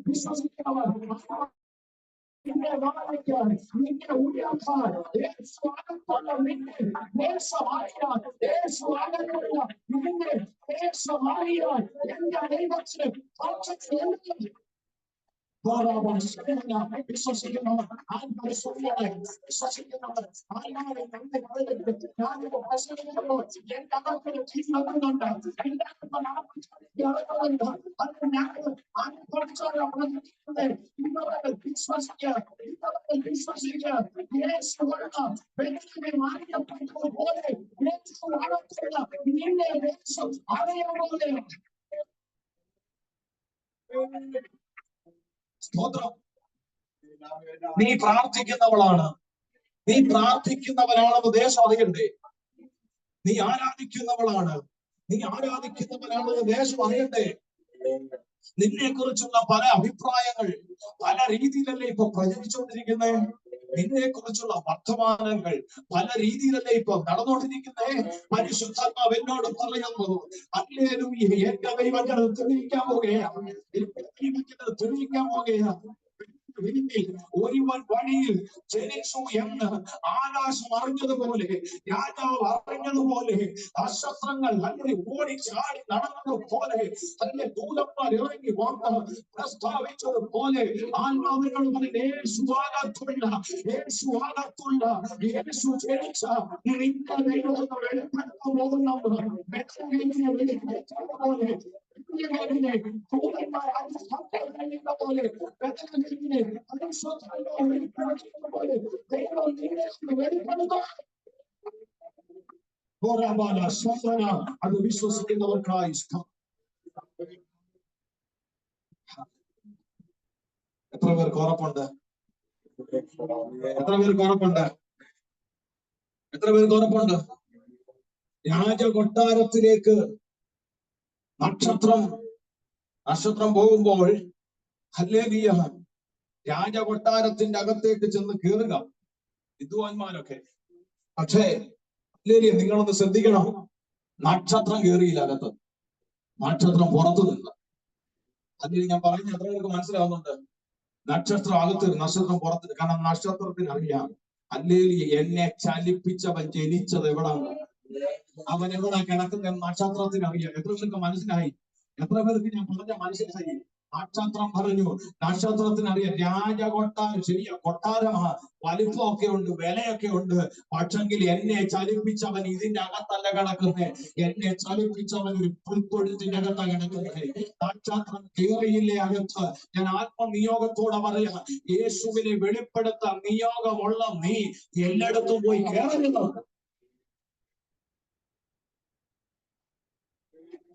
Speaker 1: വിശ്വസിക്കുന്നവർ നിന്റെ വാഴയ്ക്കാൻ, നിന്റെ ഉയർത്താൻ സ്വാഗതമുള്ള നിന്റെ ദേശമാറിയാൻ, നിന്റെ ദേശമാറിയാൻ എന്റെ ദൈവത്തിന് വിശ്വസിക്കുന്നവർ ആത്മാവ് സ്വന്തമായി വിശ്വസിക്കുന്നവർ ആത്മാവിനെ എന്റെ അകത്തൊരു ജീവിതമുണ്ട്. എന്റെ അകത്തുണ്ട്. അത് ഞാൻ വിശ്വസിക്കുക വ്യക്തിയെ മാറിയപ്പെട്ടതുപോലെ നിന്നെ അറിയാമോ? സ്തോത്രം. നീ പ്രാർത്ഥിക്കുന്നവളാണ്, നീ പ്രാർത്ഥിക്കുന്നവരാണെന്ന് ദേശം അറിയണ്ടേ. നീ ആരാധിക്കുന്നവളാണ്, നീ ആരാധിക്കുന്നവരാണെന്ന് ദേശം അറിയണ്ടേ. നിന്നെ കുറിച്ചുള്ള പല അഭിപ്രായങ്ങൾ പല രീതിയിലല്ലേ ഇപ്പൊ പ്രചരിച്ചുകൊണ്ടിരിക്കുന്നേ. നിന്നെ കുറിച്ചുള്ള വർത്തമാനങ്ങൾ പല രീതിയിലല്ലേ ഇപ്പൊ നടന്നുകൊണ്ടിരിക്കുന്നേ. പരിശുദ്ധാത്മാവ് എന്നോട് പറയുന്നു, ഹല്ലേലൂയ, എന്റെ ദൈവജനം തെളിയിക്കാൻ പോകുകയാണ്, തെളിയിക്കാൻ പോകുകയാണ്. ഒരുവൻ വഴിയിൽ ജനിച്ചു എന്ന് ആകാശം അറിഞ്ഞതുപോലെ, രാജാവ് അറിഞ്ഞതുപോലെ, നക്ഷത്രങ്ങൾ നല്ല ഓടിച്ചാടി നടന്നതുപോലെ, തന്റെ ദൂതന്മാർ ഇറങ്ങി വന്ന് പ്രസ്താവിച്ചതുപോലെ ആത്മാവിനോട് പറഞ്ഞ യേശു ജനിച്ച നിന്റെ ദൈവം വെളിപ്പെടുത്താൻ പോകുന്നത് പോലെ അത് വിശ്വസിക്കുന്നവർക്കായി ഇഷ്ടം. എത്ര പേർക്ക് ഉറപ്പുണ്ട്? എത്ര പേർക്ക് ഉറപ്പുണ്ട്? എത്ര പേർക്ക് ഉറപ്പുണ്ട്? രാജകൊട്ടാരത്തിലേക്ക് നക്ഷത്രം പോകുമ്പോൾ ഹല്ലേലൂയ, രാജകൊട്ടാരത്തിന്റെ അകത്തേക്ക് ചെന്ന് കയറുക വിദ്വാൻമാരൊക്കെ. പക്ഷേ ഹല്ലേലൂയ, നിങ്ങളൊന്ന് ശ്രദ്ധിക്കണം, നക്ഷത്രം കയറിയില്ല അകത്ത്, നക്ഷത്രം പുറത്തു നിന്ന്. അതിൽ ഞാൻ പറഞ്ഞ എത്ര പേർക്ക് മനസ്സിലാവുന്നുണ്ട്? നക്ഷത്രം അകത്ത്, നക്ഷത്രം പുറത്ത്. കാരണം നക്ഷത്രത്തിന് അറിയാം, ഹല്ലേലൂയ, എന്നെ ചലിപ്പിച്ചവൻ ജനിച്ചത് എവിടാണ്, അവൻ എവിടെ കിടക്കുന്ന നക്ഷത്രത്തിന് അറിയാം. എത്ര പേർക്ക് മനസ്സിലായി? എത്ര പേർക്ക് ഞാൻ പറഞ്ഞ മനസ്സിലായി? നക്ഷത്രം പറഞ്ഞു, നക്ഷത്രത്തിന് അറിയാം. രാജകൊട്ടാരം ശരിയാ, കൊട്ടാരമാണ്, വലിപ്പമൊക്കെ ഉണ്ട്, വിലയൊക്കെ ഉണ്ട്. പക്ഷെങ്കിൽ എന്നെ ചലിപ്പിച്ചവൻ ഇതിന്റെ അകത്തല്ല കിടക്കുന്നത്, എന്നെ ചലിപ്പിച്ചവൻ ഒരു പുൽത്തൊഴുത്തിന്റെ അകത്താണ് കിടക്കുന്നത്. നക്ഷത്രം കയറിയില്ലേ അകത്ത്. ഞാൻ ആത്മനിയോഗത്തോടെ പറയാ, യേശുവിനെ വെളിപ്പെടുത്താൻ നിയോഗമുള്ള നീ എല്ലായിടത്തും പോയി കയറുന്നു.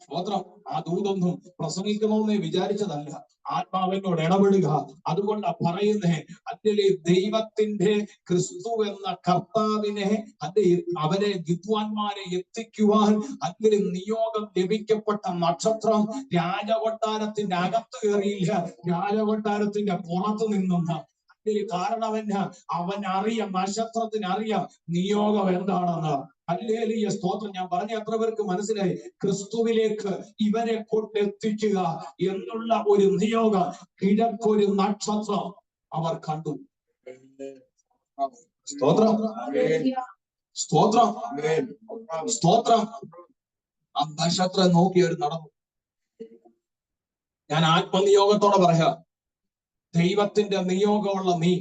Speaker 1: സ്തോത്രം. ആ ദൂതൊന്നും പ്രസംഗിക്കണമെന്ന് വിചാരിച്ചതല്ല, ആത്മാവിനോട് ഇടപെടുക. അതുകൊണ്ടാ പറയുന്നേ, അതിലെ ദൈവത്തിന്റെ ക്രിസ്തു എന്ന കർത്താവിനെ അവരെ വിദ്വാൻമാരെ എത്തിക്കുവാൻ അതിൽ നിയോഗം ലഭിക്കപ്പെട്ട നക്ഷത്രം രാജകൊട്ടാരത്തിന്റെ അകത്ത് കയറിയില്ല, രാജകൊട്ടാരത്തിന്റെ പുറത്തു നിന്നും. കാരണം എന്നാ? അവൻ അറിയാം, നക്ഷത്രത്തിന് അറിയാം നിയോഗം എന്താണെന്ന്. ഹല്ലേലൂയ, സ്തോത്രം. ഞാൻ പറഞ്ഞ എത്ര പേർക്ക് മനസ്സിലായി? ക്രിസ്തുവിലേക്ക് ഇവരെ കൊണ്ടെത്തിക്കുക എന്നുള്ള ഒരു നിയോഗം കിഴക്കൊരു നക്ഷത്രം അവർ കണ്ടു. സ്തോത്രം, സ്തോത്രം, സ്തോത്രം. ആ നക്ഷത്രം നോക്കി അവർ നടന്നു. ഞാൻ ആത്മനിയോഗത്തോടെ പറയാ, ദൈവത്തിന്റെ നിയോഗമുള്ള നീ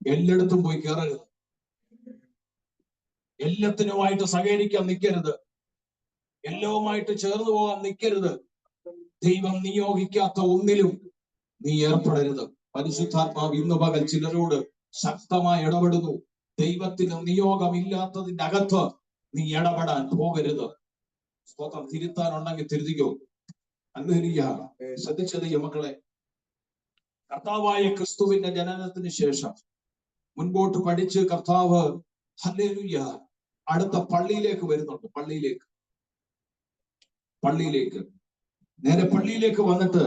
Speaker 1: എല്ലായിടത്തും പോയി കയറരുത്, എല്ലാത്തിനുമായിട്ട് സഹകരിക്കാൻ നിൽക്കരുത്, എല്ലാവുമായിട്ട് ചേർന്ന് പോകാൻ നിൽക്കരുത്. ദൈവം നിയോഗിക്കാത്ത ഒന്നിലും നീ ഏർപ്പെടരുത്. പരിശുദ്ധാത്മാവ് ഇന്ന് പകൽ ചിലരോട് ശക്തമായി ഇടപെടുന്നു. ദൈവത്തിന് നിയോഗമില്ലാത്തതിന്റെ അകത്ത് നീ ഇടപെടാൻ പോകരുത്. സ്തോത്രം. തിരുത്താനുണ്ടെങ്കിൽ തിരുത്തിക്കോ. ഹല്ലേലൂയ. ശ്രദ്ധിച്ചത് മക്കളെ, കർത്താവായ ക്രിസ്തുവിന്റെ ജനനത്തിന് ശേഷം മുൻപോട്ട് പഠിച്ച് കർത്താവ് ഹല്ലേലൂയ അടുത്ത പള്ളിയിലേക്ക് വരുന്നുണ്ട്. പള്ളിയിലേക്ക് നേരെ പള്ളിയിലേക്ക് വന്നിട്ട്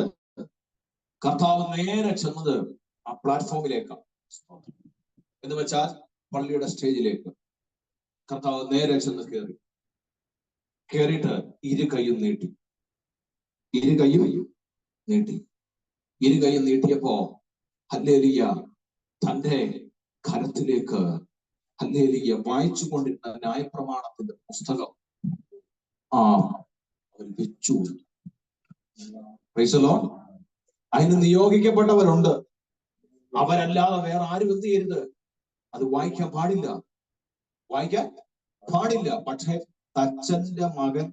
Speaker 1: കർത്താവ് നേരെ ചെന്നത് ആ പ്ലാറ്റ്ഫോമിലേക്കാണ്. എന്ന് വെച്ചാൽ പള്ളിയുടെ സ്റ്റേജിലേക്ക് കർത്താവ് നേരെ ചെന്ന് കയറിയിട്ട് ഇരു കൈയും നീട്ടിയപ്പോ ഹല്ലേലൂയ തന്റെ കരത്തിലേക്ക് ഹല്ലേലൂയ വായിച്ചുകൊണ്ടിരുന്ന ന്യായപ്രമാണത്തിന്റെ പുസ്തകം അവർ വെച്ചു. Price the Lord. അതിന് നിയോഗിക്കപ്പെട്ടവരുണ്ട്, അവരല്ലാതെ വേറെ ആരും എന്ത് ചെയ്യരുത്, അത് വായിക്കാൻ പാടില്ല, വായിക്കാൻ പാടില്ല. പക്ഷെ തച്ചന്റെ മകൻ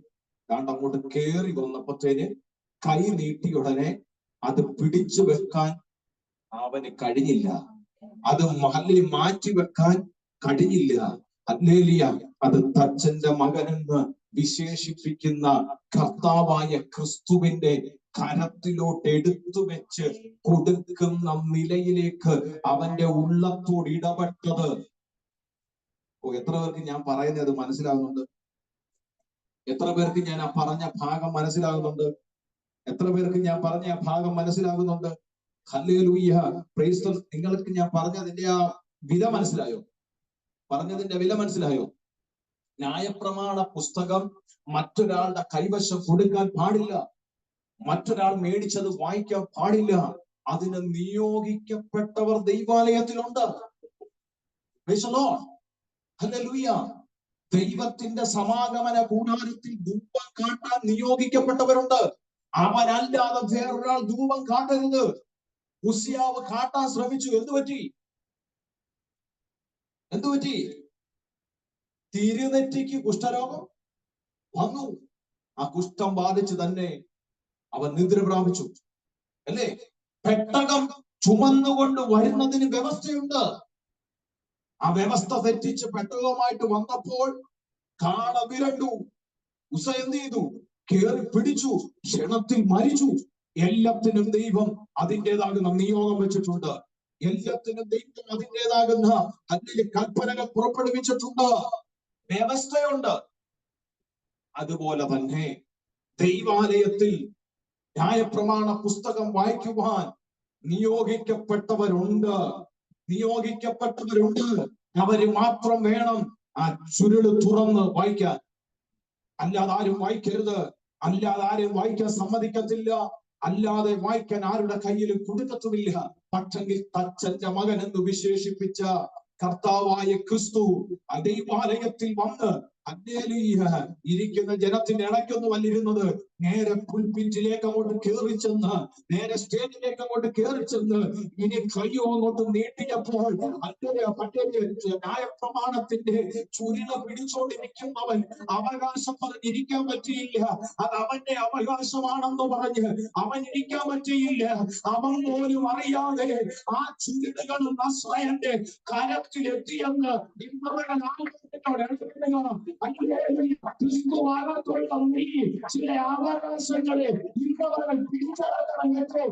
Speaker 1: അങ്ങോട്ട് കേറി വന്നപ്പോഴത്തേന് കൈ നീട്ടി ഉടനെ അത് പിടിച്ചു വെക്കാൻ അവന് കഴിഞ്ഞില്ല, അത് മഹലിൽ മാറ്റി വെക്കാൻ കഴിഞ്ഞില്ല. ഹല്ലേലൂയ. അത് തച്ചന്റെ മകനെന്ന് വിശേഷിപ്പിക്കുന്ന കർത്താവായ ക്രിസ്തുവിന്റെ കരത്തിലോട്ട് എടുത്തു വെച്ച് കൊടുക്കുന്ന നിലയിലേക്ക് അവന്റെ ഉള്ളത്തോട് ഇടപെട്ടത്. എത്ര പേർക്ക് ഞാൻ പറയുന്നത് അത് മനസ്സിലാകുന്നുണ്ട്? എത്ര പേർക്ക് ഞാൻ ആ പറഞ്ഞ ഭാഗം മനസ്സിലാകുന്നുണ്ട്? എത്ര പേർക്ക് ഞാൻ പറഞ്ഞ ആ ഭാഗം മനസ്സിലാകുന്നുണ്ട്? Hallelujah, price the Lord. നിങ്ങൾക്ക് ഞാൻ പറഞ്ഞതിന്റെ ആ വില മനസ്സിലായോ? പറഞ്ഞതിന്റെ വില മനസ്സിലായോ? ന്യായപ്രമാണ പുസ്തകം മറ്റൊരാളുടെ കൈവശം കൊടുക്കാൻ പാടില്ല, മറ്റൊരാൾ മേടിച്ചത് വായിക്കാൻ പാടില്ല. അതിന് നിയോഗിക്കപ്പെട്ടവർ ദൈവാലയത്തിലുണ്ട്. Praise the Lord. ഹല്ലേലൂയ. ദൈവത്തിന്റെ സമാഗമന കൂടാരത്തിൽ ധൂപം കാട്ടാൻ നിയോഗിക്കപ്പെട്ടവരുണ്ട്. അവനല്ലാതെ വേറൊരാൾ ധൂപം കാട്ടരുത്. ഉസിയാവ് കാട്ടാൻ ശ്രമിച്ചു. എന്തുപറ്റി? തിരുനെറ്റിക്ക് കുഷ്ഠരോഗം വന്നു. ആ കുഷ്ഠം ബാധിച്ച് തന്നെ അവൻ നിദ്ര പ്രാപിച്ചു, അല്ലേ? പെട്ടകം ചുമന്നുകൊണ്ട് വരുന്നതിന് വ്യവസ്ഥയുണ്ട്. ആ വ്യവസ്ഥ തെറ്റിച്ച് പെട്ടകവുമായിട്ട് വന്നപ്പോൾ കാള വിരണ്ടു. ഉസ എന്ത് ചെയ്തു? കേറി പിടിച്ചു, ക്ഷണത്തിൽ മരിച്ചു. എല്ലാത്തിനും ദൈവം അതിൻ്റെതാകുന്ന നിയോഗം വെച്ചിട്ടുണ്ട്. എല്ലാത്തിനും ദൈവം അതിൻ്റെതാകുന്ന അതിന്റെ കൽപ്പനകൾ പുറപ്പെടുവിച്ചിട്ടുണ്ട്, വ്യവസ്ഥയുണ്ട്. അതുപോലെ തന്നെ ദൈവാലയത്തിൽ ന്യായപ്രമാണ പുസ്തകം വായിക്കുവാൻ നിയോഗിക്കപ്പെട്ടവരുണ്ട്. അവര് മാത്രം വേണം ആ ചുരുള് തുറന്ന് വായിക്കാൻ. അല്ലാതെ ആരും വായിക്കരുത്, അല്ലാതെ ആരും വായിക്കാൻ സമ്മതിക്കത്തില്ല, അല്ലാതെ വായിക്കാൻ ആരുടെ കയ്യിലും കൊടുക്കത്തുമില്ല. പക്ഷെങ്കിൽ തച്ചന്റെ മകൻ എന്ന് വിശേഷിപ്പിച്ച കർത്താവായ ക്രിസ്തു ദൈവാലയത്തിൽ വന്ന് ഇരിക്കുന്ന ജനത്തിന്റെ ഇടയ്ക്കൊന്നും അല്ലിരുന്നത്, നേരെ പുൽപിറ്റിലേക്ക് അങ്ങോട്ട് കയറി ചെന്ന്, നേരെ സ്റ്റേജിലേക്ക് അങ്ങോട്ട് കയറി ചെന്ന് ഇനി കയ്യോ അങ്ങോട്ട് നീട്ടിയപ്പോൾ ന്യായപ്രമാണത്തിന്റെ ചുരുള പിടിച്ചോണ്ടിരിക്കുന്നവൻ അവകാശം പറഞ്ഞിരിക്കാൻ പറ്റിയില്ല. അത് അവന്റെ അവകാശമാണെന്ന് പറഞ്ഞ് അവൻ ഇരിക്കാൻ പറ്റിയില്ല. അവൻ പോലും അറിയാതെ ആ ചുരുളുകൾ നസ്രായന്റെ കരത്തിലെത്തിയെന്ന് ഇന്നവകൾ ക്രിസ്തുവാകത്തുള്ള നീ ചില അവകാശങ്ങളെ ഇന്നവകൾ പിടിച്ചടക്കണമെങ്കിൽ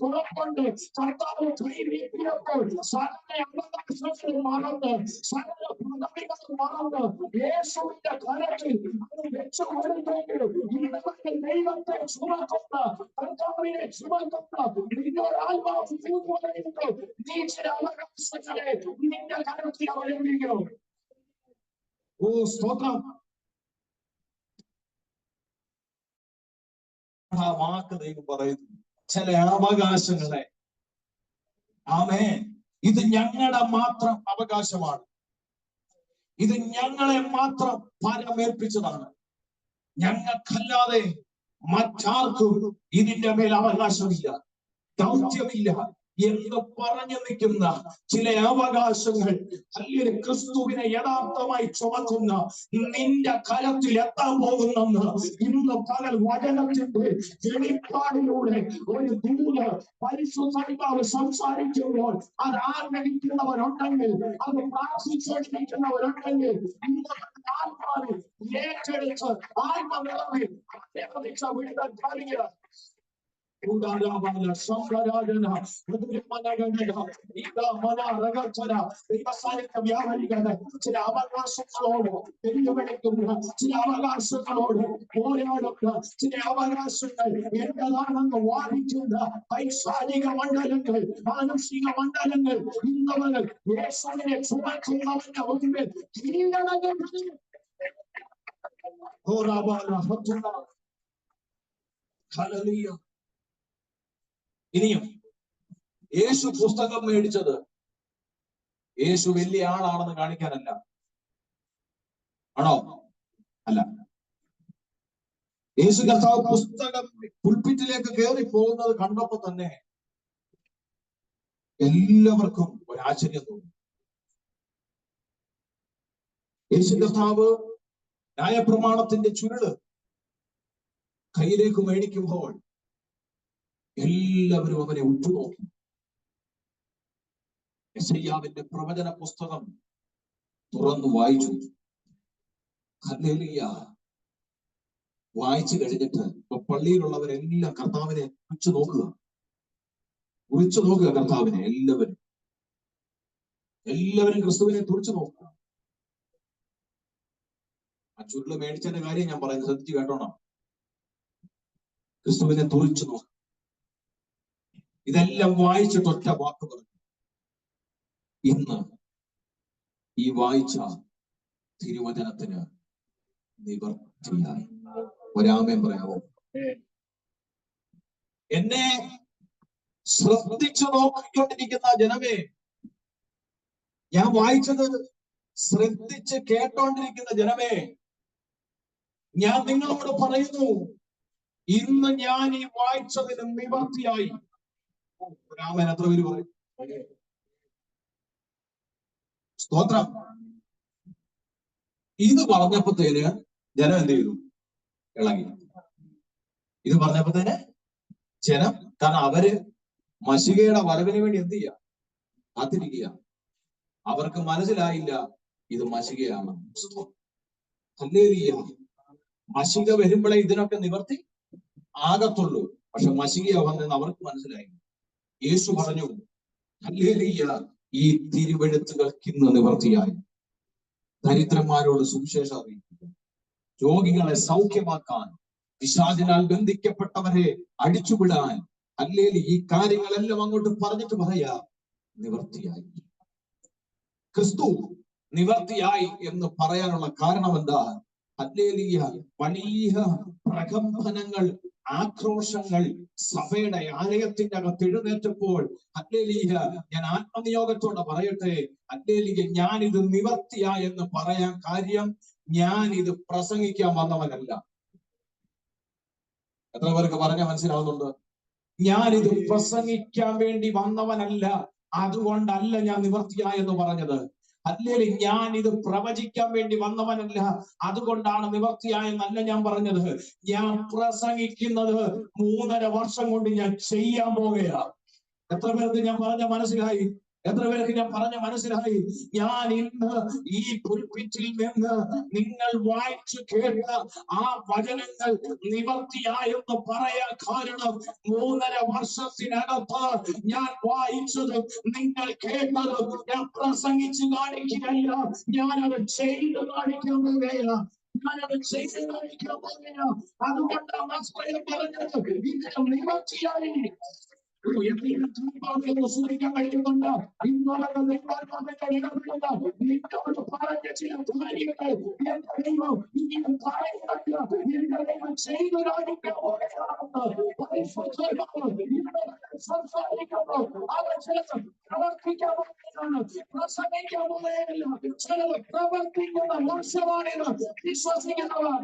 Speaker 1: ഉറപ്പുണ്ട്. കർത്താവ് കൈനീട്ടിയപ്പോൾ സകല അവകാശങ്ങൾ മറന്ന്, സകല പദവികൾ മറന്ന് യേശുവിന്റെ കരത്തിൽ അത് വെച്ചു കൊടുത്തെങ്കിൽ ഇന്നവകൾ ദൈവത്തെ ചുമക്കുന്ന, കർത്താവിനെ ചുമക്കുന്ന നിന്നോട് ആത്മാവ് നീ ചില അവകാശങ്ങളെ നിന്റെ കരത്തിൽ അവലംബിക്കണം. ഓ സ്തോത്രം. ആ വാക്ക് ദൈവം പറയുന്നു, ചില അവകാശങ്ങളെ. ആമേൻ. ഇത് ഞങ്ങളുടെ മാത്രം അവകാശമാണ്, ഇത് ഞങ്ങളെ മാത്രം പരമേൽപ്പിച്ചതാണ്. ഞങ്ങൾക്കല്ലാതെ മറ്റാർക്കും ഇതിന്റെ മേൽ അവകാശമില്ല, ദൗത്യമില്ല എന്ന് പറഞ്ഞു നിൽക്കുന്ന ചില അവകാശങ്ങൾ അല്ലെങ്കിൽ ക്രിസ്തുവിനെ യഥാർത്ഥമായി ചുമക്കുന്ന നിന്റെ കരത്തിൽ എത്താൻ പോകുന്നെന്ന് ഇന്ന് പകൽ വചനത്തിന്റെ വെളിപ്പാടിലൂടെ ഒരു ദൂത് പരിശുദ്ധാത്മാവ് സംസാരിക്കുമ്പോൾ അത് ആഗ്രഹിക്കുന്നവരുണ്ടെങ്കിൽ, അത് പ്രാർത്ഥിച്ചുകൊണ്ടിരിക്കുന്നവരുണ്ടെങ്കിൽ ആത്മാവിൽ ഏറ്റെടുത്ത് ആത്മനിറവിൽ വിടുതൽ കഴിയുക. വ്യവസായത്തെ വ്യാപരിക്കുന്ന ചില അവകാശങ്ങളോട് വെല്ലുവിളിക്കുന്ന, ചില അവകാശങ്ങളോട് പോരാടുന്ന, ചില അവകാശങ്ങൾ എന്റേതാണെന്ന് വാദിക്കുന്ന പൈശാചിക മണ്ഡലങ്ങൾ, മാനസിക മണ്ഡലങ്ങൾ ഇന്നവർ യേശുവിനെ ചുമക്കുന്നവന്റെ മുൻപിൽ ഇനിയും യേശു പുസ്തകം മേടിച്ചത് യേശു വലിയ ആളാണെന്ന് കാണിക്കാനല്ല. ആണോ? അല്ല. യേശു കർത്താവ് പുസ്തകം പുൽപ്പിറ്റിലേക്ക് കയറി പോകുന്നത് കണ്ടപ്പോ തന്നെ എല്ലാവർക്കും ഒരാശ്ചര്യം തോന്നി. യേശു കർത്താവ് ന്യായപ്രമാണത്തിന്റെ ചുരുള് കയ്യിലേക്ക് മേടിക്കുമ്പോൾ എല്ലാവരും അവനെ ഉറ്റുനോക്കി. യെശയ്യാവിന്റെ പ്രവചന പുസ്തകം തുറന്നു വായിച്ചു. ഹല്ലേലൂയ. വായിച്ചു കഴിഞ്ഞിട്ട് ഇപ്പൊ പള്ളിയിലുള്ളവരെല്ലാം കർത്താവിനെ ഉച്ചു നോക്കുക കർത്താവിനെ. എല്ലാവരും ക്രിസ്തുവിനെ തുറിച്ചു നോക്കുക. ആ ചുരുള് മേടിച്ചതിന്റെ കാര്യം ഞാൻ പറയുന്നത് ശ്രദ്ധിച്ചു കേട്ടോണം. ക്രിസ്തുവിനെ തുറിച്ചു നോക്കുക. ഇതെല്ലാം വായിച്ചിട്ട് ഒറ്റ വാക്ക് പറഞ്ഞു, ഇന്ന് ഈ വായിച്ച തിരുവചനത്തിന് നിവർത്തിയായി. ഒരാമേൻ പറയാമോ? എന്നെ ശ്രദ്ധിച്ചു നോക്കിക്കൊണ്ടിരിക്കുന്ന ജനമേ, ഞാൻ വായിച്ചത് ശ്രദ്ധിച്ച് കേട്ടോണ്ടിരിക്കുന്ന ജനമേ, ഞാൻ നിങ്ങളോട് പറയുന്നു, ഇന്ന് ഞാൻ ഈ വായിച്ചതിന് നിവർത്തിയായി. രാമൻ എത്ര പേര് പറയും? സ്തോത്രം. ഇത് പറഞ്ഞപ്പോഴത്തേന് ജനം എന്ത് ചെയ്തു? ഇളകി. ഇത് പറഞ്ഞപ്പോഴത്തേന് ജനം, കാരണം അവര് മശികയുടെ വരവിന് വേണ്ടി എന്ത് ചെയ്യുക? കാത്തിരിക്കുക. അവർക്ക് മനസ്സിലായില്ല ഇത് മശികയാണ്. ഹല്ലേലൂയ. മശിക വരുമ്പോഴേ ഇതിനൊക്കെ നിവർത്തി ആകത്തുള്ളൂ. പക്ഷെ മശിക വന്നെന്ന് അവർക്ക് മനസ്സിലായി. യേശു പറഞ്ഞു, ഹല്ലേലൂയ, ഈ തിരുവെഴുത്തുകൾക്ക് ഇന്ന് നിവർത്തിയായി. ദരിദ്രന്മാരോട് സുവിശേഷം അറിയിക്കുക, രോഗികളെ സൗഖ്യമാക്കാൻ, പിശാചിനാൽ ബന്ധിക്കപ്പെട്ടവരെ അടിച്ചുവിടാൻ, ഹല്ലേലൂയ, ഈ കാര്യങ്ങളെല്ലാം അങ്ങോട്ട് പറഞ്ഞിട്ട് പറയാ നിവർത്തിയായി. ക്രിസ്തു നിവർത്തിയായി എന്ന് പറയാനുള്ള കാരണം എന്താ? ഹല്ലേലൂയ. വലിയ പ്രകമ്പനങ്ങൾ, ആക്രോശങ്ങൾ സഭയുടെ ആലയത്തിന്റെ അകത്ത് എഴുന്നേറ്റപ്പോൾ, ഹല്ലേലൂയ, ഞാൻ ആത്മനിയോഗത്തോടെ പറയട്ടെ, ഹല്ലേലൂയ, ഞാനിത് നിവർത്തിയായി എന്ന് പറയാൻ കാര്യം, ഞാൻ ഇത് പ്രസംഗിക്കാൻ വന്നവനല്ല. എത്ര പേർക്ക് പറഞ്ഞ മനസ്സിലാവുന്നുണ്ട്? ഞാനിത് പ്രസംഗിക്കാൻ വേണ്ടി വന്നവനല്ല. അതുകൊണ്ടല്ല ഞാൻ നിവർത്തിയായി എന്ന് പറഞ്ഞത്. അല്ലെങ്കിൽ ഞാൻ ഇത് പ്രവചിക്കാൻ വേണ്ടി വന്നവനല്ല, അതുകൊണ്ടാണ് നിവർത്തിയായെന്നല്ല ഞാൻ പറഞ്ഞത്. ഞാൻ പ്രസംഗിക്കുന്നത് 3.5 വർഷം കൊണ്ട് ഞാൻ ചെയ്യാൻ പോകുകയാണ്. എത്ര പേർക്ക് ഞാൻ പറഞ്ഞ മനസ്സിലായി? ഞാൻ ഇന്ന് ഈ പുൽപിറ്റിൽ നിന്ന് നിങ്ങൾ വായിച്ചു കേട്ട ആ വചനങ്ങൾ നിവർത്തിയായെന്ന് പറയാൻ കാരണം, 3.5 വർഷത്തിനകത്ത് ഞാൻ വായിച്ചതും നിങ്ങൾ കേട്ടതും ഞാൻ പ്രസംഗിച്ചു കാണിക്കുകയല്ല, ഞാനത് ചെയ്ത് കാണിക്കാൻ പോവുകയാണ്. അതുകൊണ്ടാണ് പറഞ്ഞത് ഇത് നിവർത്തിയായി. സൂചിക്കാൻ കഴിയുന്നുണ്ട്. ഇന്നോട് നിന്നോട് പറഞ്ഞ ചില കാര്യങ്ങൾ എന്റെ ദൈവം ഇങ്ങനെ പറയുന്നുണ്ട്. എന്റെ ദൈവം ചെയ്തു സംസാരിക്കുന്നു. അവർ ചിലത് പ്രവർത്തിക്കാൻ പോകുന്നതാണ്, പ്രസംഗിക്കാൻ പോകുകയല്ല. ചിലത് പ്രവർത്തിക്കുന്ന വർഷമാണിത്. വിശ്വസിക്കുന്നവർ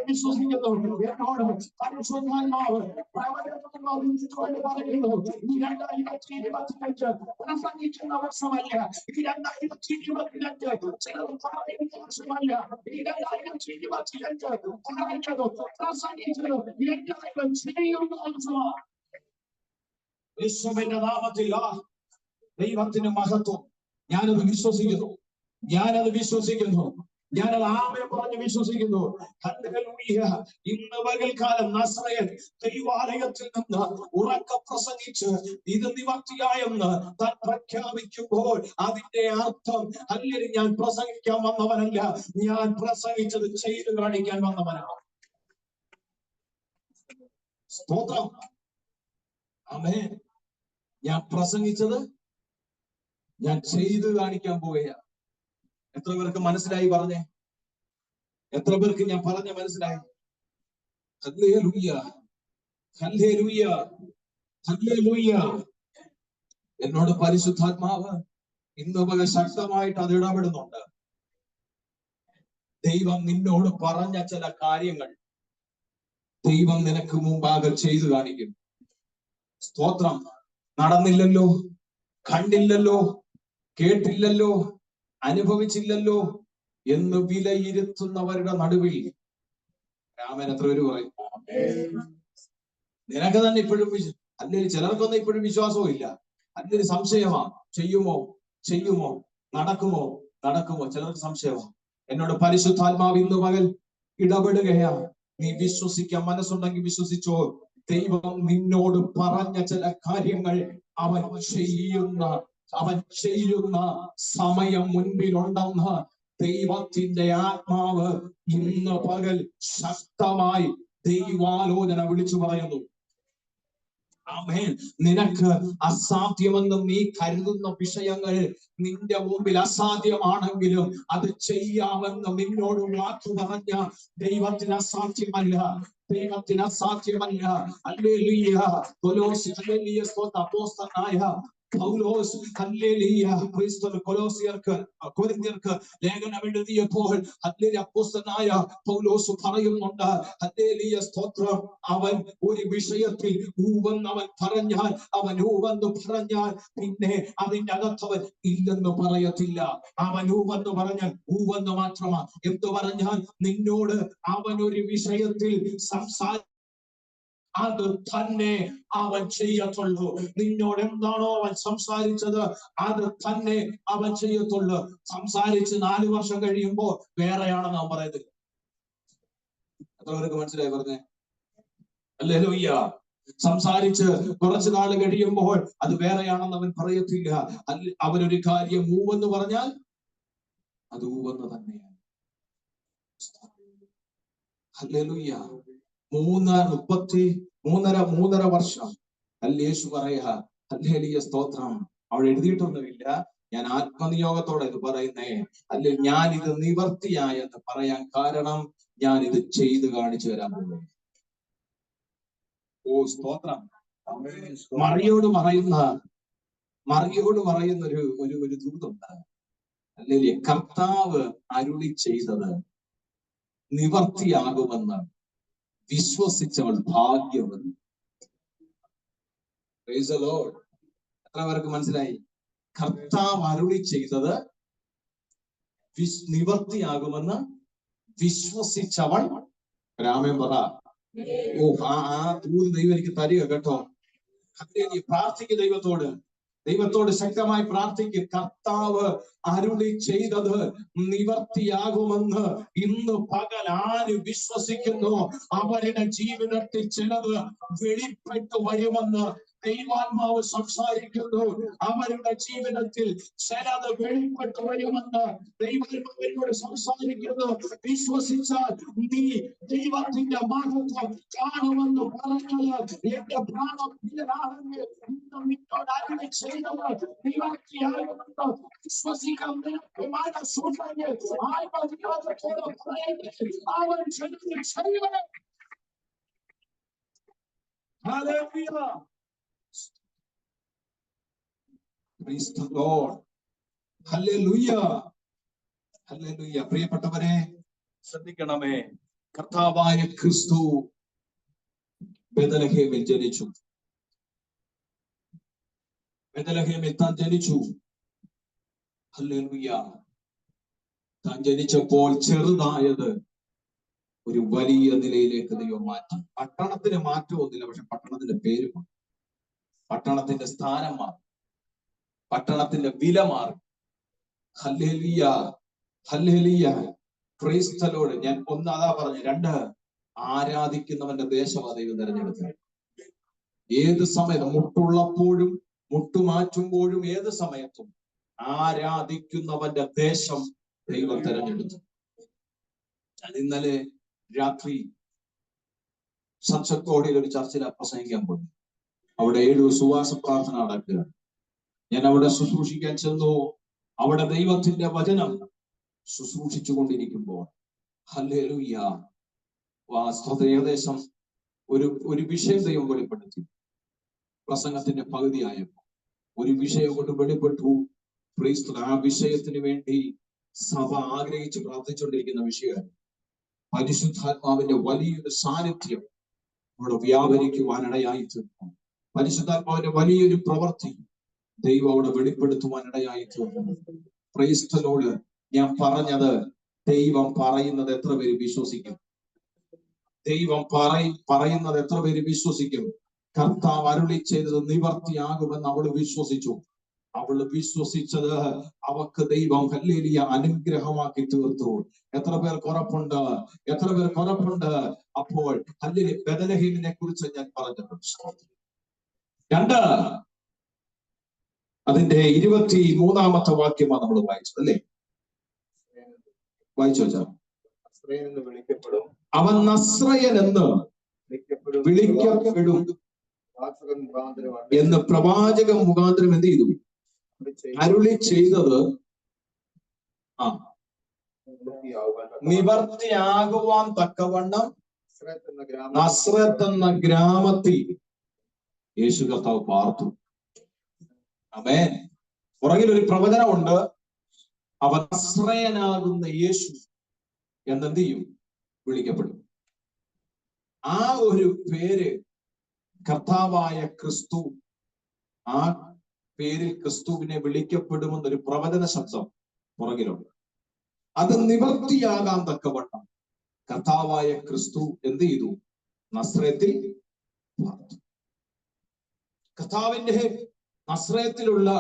Speaker 1: വിശ്വസിക്കുന്നു. എന്നോട് പരിശുദ്ധാത്മാവ് പറയുന്നു, ഈ 2025 പ്രസംഗിക്കുന്ന വർഷമല്ല. ഈ 2025 ചിലർ പറയുന്ന വർഷമല്ല. ഈ 2025 പറഞ്ഞതും പ്രസംഗിച്ചതും എല്ലാവരും ചെയ്യുന്ന വർഷമാണ്. യേശുവിന്റെ നാമത്തിൽ ദൈവത്തിന് മഹത്വം. ഞാനത് വിശ്വസിക്കുന്നു. ഞാനത് ആമേൻ പറഞ്ഞ് വിശ്വസിക്കുന്നു. ഹല്ലേലൂയ. ഇന്ന് പകൽക്കാലം നസ്രയൻ ദൈവാലയത്തിൽ നിന്ന് ഉറക്ക പ്രസംഗിച്ച് ഇത് നിവർത്തിയായെന്ന് താൻ പ്രഖ്യാപിക്കുമ്പോൾ അതിന്റെ അർത്ഥം, ഹല്ലേലൂയ, ഞാൻ പ്രസംഗിക്കാൻ വന്നവനല്ല, ഞാൻ പ്രസംഗിച്ചത് ചെയ്തു കാണിക്കാൻ വന്നവനാണ്. സ്തോത്രം. ആമേൻ. ഞാൻ പ്രസംഗിച്ചത് ഞാൻ ചെയ്തു കാണിക്കാൻ പോവുകയാണ്. എത്ര പേർക്ക് മനസ്സിലായി? പറഞ്ഞേ, എത്ര പേർക്ക് ഞാൻ പറഞ്ഞ മനസ്സിലായി? Hallelujah, hallelujah, hallelujah. എന്നോട് പരിശുദ്ധാത്മാവ് ഇന്ന് വളരെ ശക്തമായിട്ട് അത് ഇടപെടുന്നുണ്ട്. ദൈവം നിന്നോട് പറഞ്ഞ ചില കാര്യങ്ങൾ ദൈവം നിനക്ക് മുമ്പാകെ ചെയ്തു കാണിക്കും. സ്തോത്രം. നടന്നില്ലല്ലോ, കണ്ടില്ലല്ലോ, കേട്ടില്ലല്ലോ, അനുഭവിച്ചില്ലല്ലോ എന്ന് വിലയിരുത്തുന്നവരുടെ നടുവിൽ രാമൻ എത്ര പേര് പറയും? നിനക്ക് തന്നെ ഇപ്പോഴും അല്ലെങ്കിൽ ചിലർക്കൊന്നും ഇപ്പോഴും വിശ്വാസവും ഇല്ല. അല്ലെങ്കിൽ സംശയമാ, ചെയ്യുമോ ചെയ്യുമോ, നടക്കുമോ നടക്കുമോ, ചിലർക്ക് സംശയമാ. എന്നോട് പരിശുദ്ധാത്മാവ് ഇന്ന് പകൽ ഇടപെടുകയാ. നീ വിശ്വസിക്കാൻ മനസ്സുണ്ടെങ്കിൽ വിശ്വസിച്ചോ. ദൈവം നിന്നോട് പറഞ്ഞ ചില കാര്യങ്ങൾ അവൻ ചെയ്യുന്ന സമയം മുൻപിലുണ്ടെന്ന് ദൈവത്തിന്റെ ആത്മാവ് ഇന്ന് പകൽ ശക്തമായി ദൈവാലോചന വിളിച്ചു പറയുന്നു. ആമേൻ. നിനക്ക് അസാധ്യമെന്ന് നീ കരുതുന്ന വിഷയങ്ങൾ നിന്റെ മുമ്പിൽ അസാധ്യമാണെങ്കിലും അത് ചെയ്യാമെന്ന് നിന്നോട് വാക്കു പറഞ്ഞ ദൈവത്തിന് അസാധ്യമല്ല. ദൈവത്തിന് അസാധ്യമല്ല. ഹല്ലേലൂയ. കൊലോസ്യർ അപ്പോസ്തലനായ പൗലോസ് ഹല്ലേലൂയ കൊരിന്ത്യർക്ക് ലേഖനം എഴുതിയപ്പോൾ ഹല്ലേലൂയ അപ്പോസ്തലനായ പൗലോസ് പറയുന്നുണ്ട്, ഹല്ലേലൂയ സ്തോത്രം, അവൻ ഒരു വിഷയത്തിൽ ഊവെന്നവൻ പറഞ്ഞാൽ പിന്നെ അതിന്റെ അകത്തവൻ ഇല്ലെന്ന് പറയത്തില്ല. അവൻ ഊവെന്ന് പറഞ്ഞാൽ ഊവെന്ന് മാത്രമാ. എന്തു പറഞ്ഞാൽ നിന്നോട് അവൻ ഒരു വിഷയത്തിൽ അത് തന്നെ അവൻ ചെയ്യത്തുള്ളൂ. നിന്നോട് എന്താണോ അവൻ സംസാരിച്ചത് അത് തന്നെ അവൻ ചെയ്യത്തുള്ളൂ. സംസാരിച്ച് 4 വർഷം കഴിയുമ്പോ വേറെയാണെന്ന് അവൻ പറയത്തില്ല. എത്രവർക്ക് മനസ്സിലായി പറഞ്ഞേ? ഹല്ലേലൂയ. സംസാരിച്ച് കുറച്ചു നാൾ കഴിയുമ്പോൾ അത് വേറെയാണെന്ന് അവൻ പറയത്തില്ല. അവനൊരു കാര്യം ഊവെന്ന് പറഞ്ഞാൽ അത് ഊവെന്ന് തന്നെയാണ്. ഹല്ലേലൂയ. 3.5 വർഷം യേശു പറയാ, ഹല്ലേലൂയ സ്തോത്രം. അവിടെ എഴുതിയിട്ടൊന്നുമില്ല, ഞാൻ ആത്മനിയോഗത്തോടെ ഇത് പറയുന്നേ. അല്ലെ, ഞാൻ ഇത് നിവർത്തിയായെന്ന് പറയാൻ കാരണം ഞാൻ ഇത് ചെയ്ത് കാണിച്ചു തരാൻ പോകുന്നു. ഓ സ്തോത്രം. മറിയോട് പറയുന്ന ഒരു ദൂതുണ്ട്. ഹല്ലേലൂയ. കർത്താവ് അരുളി ചെയ്തത് നിവർത്തിയാകുമെന്ന് വിശ്വസിച്ചവൾ ഭാഗ്യവതി. Price the Lord. എത്ര പേർക്ക് മനസ്സിലായി? കർത്താവ് അരുളി ചെയ്തത് നിവർത്തിയാകുമെന്ന് വിശ്വസിച്ചവൾ. രാമൻ പറ. ഓ ആ ദൂത് ദൈവം എനിക്ക് തരിക കേട്ടോ. പ്രാർത്ഥിക്കുക ദൈവത്തോട് ശക്തമായി പ്രാർത്ഥിക്കുക. കർത്താവ് അരുളി ചെയ്തത് നിവർത്തിയാകുമെന്ന് ഇന്ന് പകൽ ആര് വിശ്വസിക്കുന്നു അവരുടെ ജീവിതത്തിൽ ചിലത് വെളിപ്പെട്ടു വരുമെന്ന് ദൈവാത്മാവ് സംസാരിക്കുന്നു. അവരുടെ ജീവിതത്തിൽ ചിലത് വെളിപ്പെട്ടു വരുമെന്ന് ദൈവാത്മാവിനോട് സംസാരിക്കുന്നു. വിശ്വസിച്ചാൽ നീ ദൈവത്തിന്റെ മഹത്വം കാണുമെന്ന് പറഞ്ഞത് എന്റെ പ്രാണം പ്രിയനാണെങ്കിൽ നിന്നോട് അരുളി ചെയ്തത് നിവർത്തിയാകുമെന്ന് വിശ്വസിക്കാൻ നിനക്ക് മനസ്സുണ്ടെങ്കിൽ ആത്മവിശ്വാസത്തോടെ പറയുന്നത് അവൻ ചെയ്യണം. Hallelujah. Praise the Lord. Hallelujah. Hallelujah. പ്രിയപ്പെട്ടവരെ ശ്രദ്ധിക്കണമേ. കർത്താവായ ക്രിസ്തു ബേത്ലഹേമിൽ ജനിച്ചു. ബേത്ലഹേമിൽ താൻ ജനിച്ചു. ഹല്ലേലൂയ. താൻ ജനിച്ചപ്പോൾ ചെറുതായത് ഒരു വലിയ നിലയിലേക്ക് ദൈവം മാറ്റി. പട്ടണത്തിന് മാറ്റമൊന്നുമില്ല, പക്ഷെ പട്ടണത്തിന്റെ പേര് മാറി, പട്ടണത്തിന്റെ സ്ഥാനം മാറി, പട്ടണത്തിന്റെ വില മാറി. Hallelujah. Hallelujah. Price the Lord. ഞാൻ അതാ പറഞ്ഞു. 2, ആരാധിക്കുന്നവന്റെ ദേശമാ ദൈവം തിരഞ്ഞെടുത്തത്. ഏത് സമയത്തും, മുട്ടുള്ളപ്പോഴും മുട്ടുമാറ്റുമ്പോഴും ഏത് സമയത്തും ആരാധിക്കുന്നവന്റെ ദേശം ദൈവം തിരഞ്ഞെടുത്തു. ഞാൻ ഇന്നലെ രാത്രി സച്ചത്തോടിയിൽ ഒരു ചർച്ചിൽ പ്രസംഗിക്കാൻ പോയി. അവിടെ 7 സുവാസ പ്രാർത്ഥന നടക്കുക. ഞാൻ അവിടെ ശുശ്രൂഷിക്കാൻ ചെന്നു. അവിടെ ദൈവത്തിന്റെ വചനം ശുശ്രൂഷിച്ചു കൊണ്ടിരിക്കുമ്പോൾ ഹല്ലേലൂയ ഏകദേശം ഒരു വിഷയം ദൈവം വെളിപ്പെടുത്തി. പ്രസംഗത്തിന്റെ പകുതിയായപ്പോൾ ഒരു വിഷയം കൊണ്ട് വെളിപ്പെട്ടു. ആ വിഷയത്തിന് വേണ്ടി സഭ ആഗ്രഹിച്ച് പ്രാർത്ഥിച്ചുകൊണ്ടിരിക്കുന്ന വിഷയമാണ് പരിശുദ്ധാത്മാവിന്റെ വലിയൊരു സാന്നിധ്യം അവിടെ വ്യാപരിക്കുവാനിടയായി തീർന്നു. പരിശുദ്ധാത്മാവിന്റെ വലിയൊരു പ്രവൃത്തി ദൈവം അവിടെ വെളിപ്പെടുത്തുവാനിടയായി തീർന്നു. Price the Lord. ഞാൻ പറഞ്ഞത് ദൈവം പറയുന്നത് എത്ര പേര് വിശ്വസിക്കും? ദൈവം പറയുന്നത് എത്ര പേര് വിശ്വസിക്കും? കർത്താവ് അരുളി ചെയ്തത് നിവർത്തിയാകുമെന്ന് അവള് വിശ്വസിച്ചു. അവള് വിശ്വസിച്ചത് അവക്ക് ദൈവം ഹല്ലേലൂയ അനുഗ്രഹമാക്കി തീർത്തു. എത്ര പേർക്ക് ഉറപ്പുണ്ട്? എത്ര പേർക്ക് ഉറപ്പുണ്ട്? അപ്പോൾ ഹല്ലേലൂയ ബേത്ലഹേമിനെ കുറിച്ച് ഞാൻ പറഞ്ഞത്. 2 അതിന്റെ 23-ാമത്തെ വാക്യമാണ് നമ്മൾ വായിച്ചത്, അല്ലേ? വായിച്ചു വെച്ചാൽ അവൻ നസ്രയൻ എന്ന് വിളിക്കപ്പെടും എന്ന് പ്രവാചകൻ മുഖാന്തരം എന്ത് ചെയ്തു? അരുളി ചെയ്തത് നിവർത്തിയാകുവാൻ തക്കവണ്ണം നസ്രത്ത് എന്ന ഗ്രാമത്തിൽ യേശു കർത്താവ് പാർത്തു. ആമേൻ. പുറകിൽ ഒരു പ്രവചനമുണ്ട്. അവൻ നസ്രയനാകുന്ന യേശു എന്നെന്ത് ചെയ്യും? വിളിക്കപ്പെടും. ആ ഒരു പേര് കർത്താവായ ക്രിസ്തു, ആ പേരിൽ ക്രിസ്തുവിനെ വിളിക്കപ്പെടുമെന്നൊരു പ്രവചന ശബ്ദം പുറകിലുണ്ട്. അത് നിവർത്തിയാകാൻ തക്കവണ്ണം കർത്താവായ ക്രിസ്തു എന്ത് ചെയ്തു? നസ്രത്തിൽ പാർത്തു. കർത്താവിന്റെ നസ്രയത്തിലുള്ള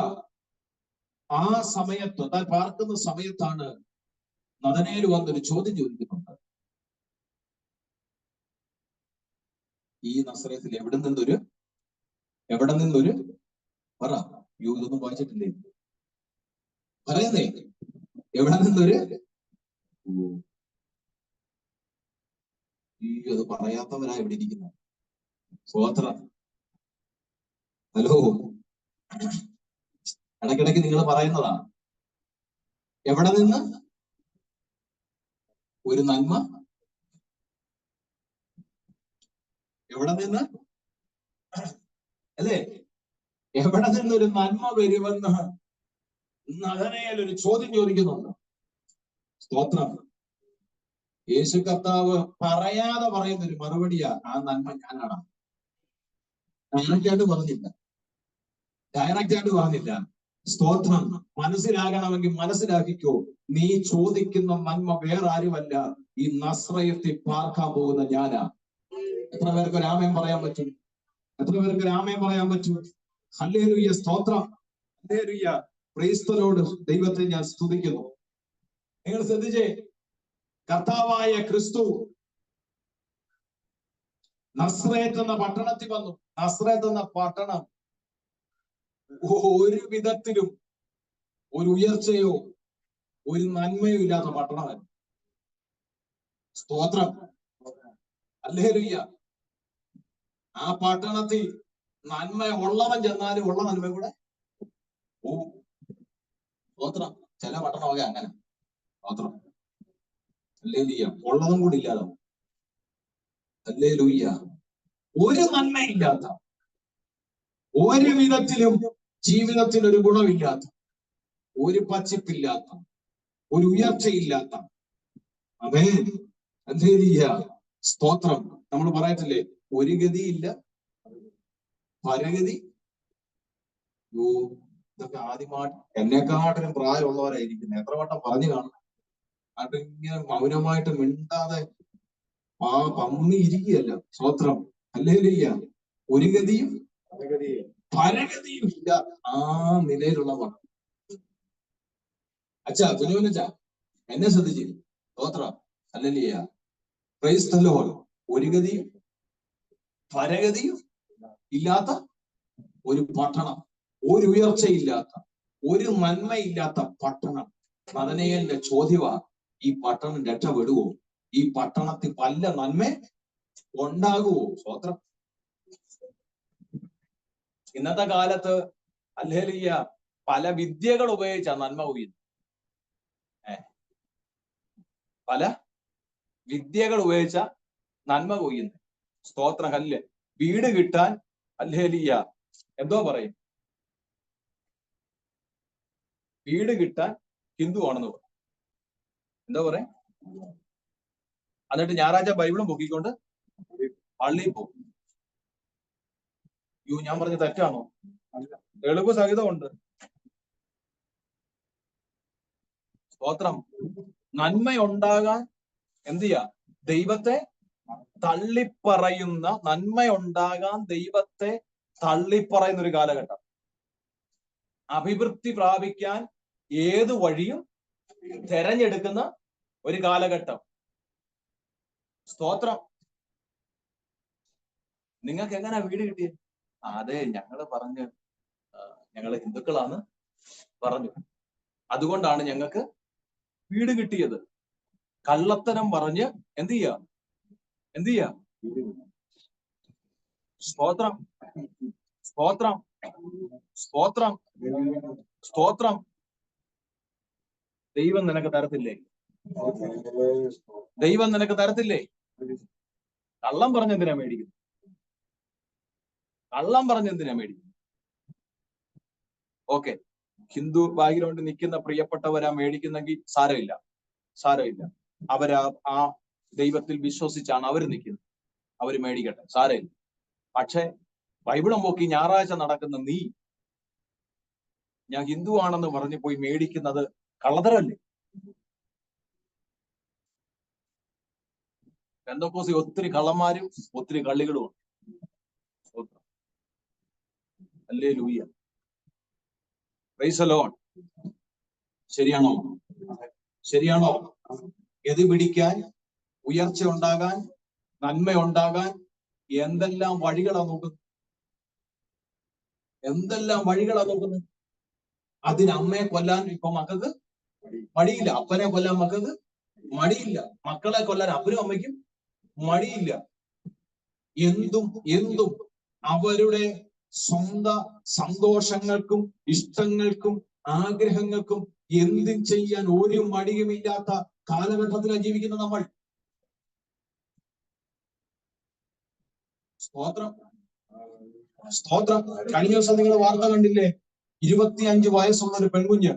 Speaker 1: ആ സമയത്ത്, താൻ പാർക്കുന്ന സമയത്താണ് നദനേൽ വന്നൊരു ചോദ്യം ചോദിക്കുന്നുണ്ട്. ഈ നസ്രയത്തിൽ എവിടെ നിന്നൊരു പറ, ഇതൊന്നും വായിച്ചിട്ടില്ലേ? പറയുന്നേ, എവിടെ നിന്നൊരു അത് പറയാത്തവരാ ഇവിടെ ഇരിക്കുന്നത്. സ്വോത്രം. ഹലോ, ഇടയ്ക്കിടയ്ക്ക് നിങ്ങൾ പറയുന്നതാ. എവിടെ നിന്ന് ഒരു നന്മ? എവിടെ നിന്ന്? അല്ലേ? എവിടെ നിന്നൊരു നന്മ വരുമെന്ന് നദനയേൽ ഒരു ചോദ്യം ചോദിക്കുന്നുണ്ട്. സ്തോത്രം. യേശു കർത്താവ് പറയാതെ പറയുന്ന ഒരു മറുപടിയാ, ആ നന്മ ഞാനാണ്. ഡയറക്റ്റായിട്ട് പറഞ്ഞില്ല. സ്തോത്രം. മനസ്സിലാകണമെങ്കിൽ മനസ്സിലാക്കിക്കോ, നീ ചോദിക്കുന്ന നന്മ വേറെ ആരുമല്ല, ഈ നസ്രയത്തിൽ പാർക്കാൻ പോകുന്ന ഞാനാ. എത്ര പേർക്ക് ഒരു ആമേൻ പറയാൻ പറ്റും? എത്ര പേർക്ക് ഒരു ആമേൻ പറയാൻ പറ്റും? ഹല്ലേലൂയ, സ്തോത്രം. Hallelujah, price the Lord. ദൈവത്തെ ഞാൻ സ്തുതിക്കുന്നു. നിങ്ങൾ ശ്രദ്ധിച്ചേ, കർത്താവായ ക്രിസ്തു നസ്രയത്ത് എന്ന പട്ടണത്തിൽ വന്നു. നസ്രയത്ത് എന്ന പട്ടണം ഒരു വിധത്തിലും ഒരു ഉയർച്ചയോ ഒരു നന്മയോ ഇല്ലാത്ത പട്ടണമല്ല. സ്തോത്രം. ഹല്ലേലൂയ. ആ പട്ടണത്തിൽ നന്മ ഉള്ളവൻ ചെന്നാലും ഉള്ള നന്മ കൂടെ പോവും. സ്തോത്രം. ചില പട്ടണമൊക്കെ അങ്ങനെ. സ്തോത്രം. ഹല്ലേലൂയ. ഉള്ളതും കൂടി ഇല്ലാതെ. ഹല്ലേലൂയ. ഒരു നന്മയില്ലാത്ത, ഒരു വിധത്തിലും ജീവിതത്തിൽ ഒരു ഗുണമില്ലാത്ത, ഒരു പച്ചപ്പില്ലാത്ത, ഒരു ഉയർച്ചയില്ലാത്ത. ആമേൻ. ഹല്ലേലൂയ, സ്തോത്രം. നമ്മൾ പറയത്തില്ലേ, ഒരു ഗതിയില്ല, പരഗതി. ഇതൊക്കെ ആദ്യമായിട്ട് എന്നെക്കാട്ടിലും പ്രായമുള്ളവരായിരിക്കുന്നത്. എത്ര വട്ടം പറഞ്ഞു കാണും. അതിങ്ങനെ മൗനമായിട്ട് മിണ്ടാതെ പന്നിയിരിക്കുകയല്ല. സ്തോത്രം. ഹല്ലേലൂയ. ഒരു ഗതിയും പരഗതിയും ഇല്ല, ആ നിലയിലുള്ള പണം. അച്ഛാ, കുഞ്ഞുവനച്ചാ, എന്നെ ശ്രദ്ധിച്ചു. സ്തോത്രം. Hallelujah, price the Lord. ഒരു ഗതിയും പരഗതിയും ഇല്ലാത്ത ഒരു പട്ടണം, ഒരു ഉയർച്ചയില്ലാത്ത, ഒരു നന്മയില്ലാത്ത പട്ടണം. നദനയേലിന്റെ ചോദ്യമാ, ഈ പട്ടണം രക്ഷപ്പെടുവോ? ഈ പട്ടണത്തിൽ വല്ല നന്മ ഉണ്ടാകുവോ? സ്തോത്രം. ഇന്നത്തെ കാലത്ത് ഹല്ലേലൂയ പല വിദ്യകൾ ഉപയോഗിച്ച നന്മ ഉയരുന്നു. പല വിദ്യകൾ ഉപയോഗിച്ച നന്മ കൊയ്യുന്നു. സ്തോത്രം. ഹല്ലെ. വീട് കിട്ടാൻ ഹല്ലേലൂയ എന്തോ പറയും, വീട് കിട്ടാൻ ഹിന്ദു ആണെന്ന് പറയും. എന്തോ പറയും. എന്നിട്ട് ഞായറാഴ്ച ബൈബിളും പൊക്കിക്കൊണ്ട് അള്ളിപ്പോ. ഞാൻ പറഞ്ഞ തെറ്റാണോ? തെളിവ് സഹിതമുണ്ട്. സ്തോത്രം. നന്മയുണ്ടാകാൻ എന്ത് ചെയ്യാ? ദൈവത്തെ തള്ളിപ്പറയുന്ന, നന്മയുണ്ടാകാൻ ദൈവത്തെ തള്ളിപ്പറയുന്ന ഒരു കാലഘട്ടം. അഭിവൃദ്ധി പ്രാപിക്കാൻ ഏത് വഴിയും തെരഞ്ഞെടുക്കുന്ന ഒരു കാലഘട്ടം. സ്തോത്രം. നിങ്ങൾക്ക് എങ്ങനെ വീട് കിട്ടിയത്? അതെ, ഞങ്ങള് ഹിന്ദുക്കളാണ് പറഞ്ഞു, അതുകൊണ്ടാണ് ഞങ്ങൾക്ക് വീട് കിട്ടിയത്. കള്ളത്തരം പറഞ്ഞ് എന്ത് ചെയ്യാ? സ്തോത്രം, സ്തോത്രം, സ്തോത്രം, സ്തോത്രം. ദൈവം നിനക്ക് തരത്തില്ലേ? ദൈവം നിനക്ക് തരത്തില്ലേ? കള്ളം പറഞ്ഞെന്തിനാ മേടിക്കുന്നു? കള്ളം പറഞ്ഞെന്തിനാ മേടിക്കുന്നു? ഓക്കെ, ഹിന്ദു ബാക്ക്ഗ്രൗണ്ട് നിൽക്കുന്ന പ്രിയപ്പെട്ടവരാ മേടിക്കുന്നെങ്കിൽ സാരമില്ല. ആ ദൈവത്തിൽ വിശ്വസിച്ചാണ് അവർ നിൽക്കുന്നത്, അവർ മേടിക്കട്ടെ, സാരമില്ല. പക്ഷെ ബൈബിളും നോക്കി ഞായറാഴ്ച നടക്കുന്ന നീ ഞാൻ ഹിന്ദു ആണെന്ന് പറഞ്ഞ് പോയി മേടിക്കുന്നത് കള്ളത്തരമല്ലേ? പെന്തക്കോസ്തി ഒത്തിരി കള്ളന്മാരും ഒത്തിരി കള്ളികളും ഉണ്ട്. Hallelujah, price the Lord. ശരിയാണോ? ഗതി പിടിക്കാൻ, ഉയർച്ച ഉണ്ടാകാൻ, നന്മ ഉണ്ടാകാൻ എന്തെല്ലാം വഴികളാ നോക്കുന്നത്? അതിന് അമ്മയെ കൊല്ലാൻ ഇപ്പൊ മക്കൾക്ക് മടിയില്ല, അപ്പനെ കൊല്ലാൻ മക്കൾക്ക് മടിയില്ല, മക്കളെ കൊല്ലാൻ അപ്പനും അമ്മയ്ക്കും മടിയില്ല. എന്തും അവരുടെ സ്വന്തം സന്തോഷങ്ങൾക്കും ഇഷ്ടങ്ങൾക്കും ആഗ്രഹങ്ങൾക്കും എന്തും ചെയ്യാൻ ഒരു മടിയുമില്ലാത്ത കാലഘട്ടത്തിലാണ് ജീവിക്കുന്നത് നമ്മൾ. സ്തോത്രം. കഴിഞ്ഞ ദിവസം നിങ്ങൾ വാർത്ത കണ്ടില്ലേ? 25 വയസ്സുള്ള ഒരു പെൺകുഞ്ഞ്,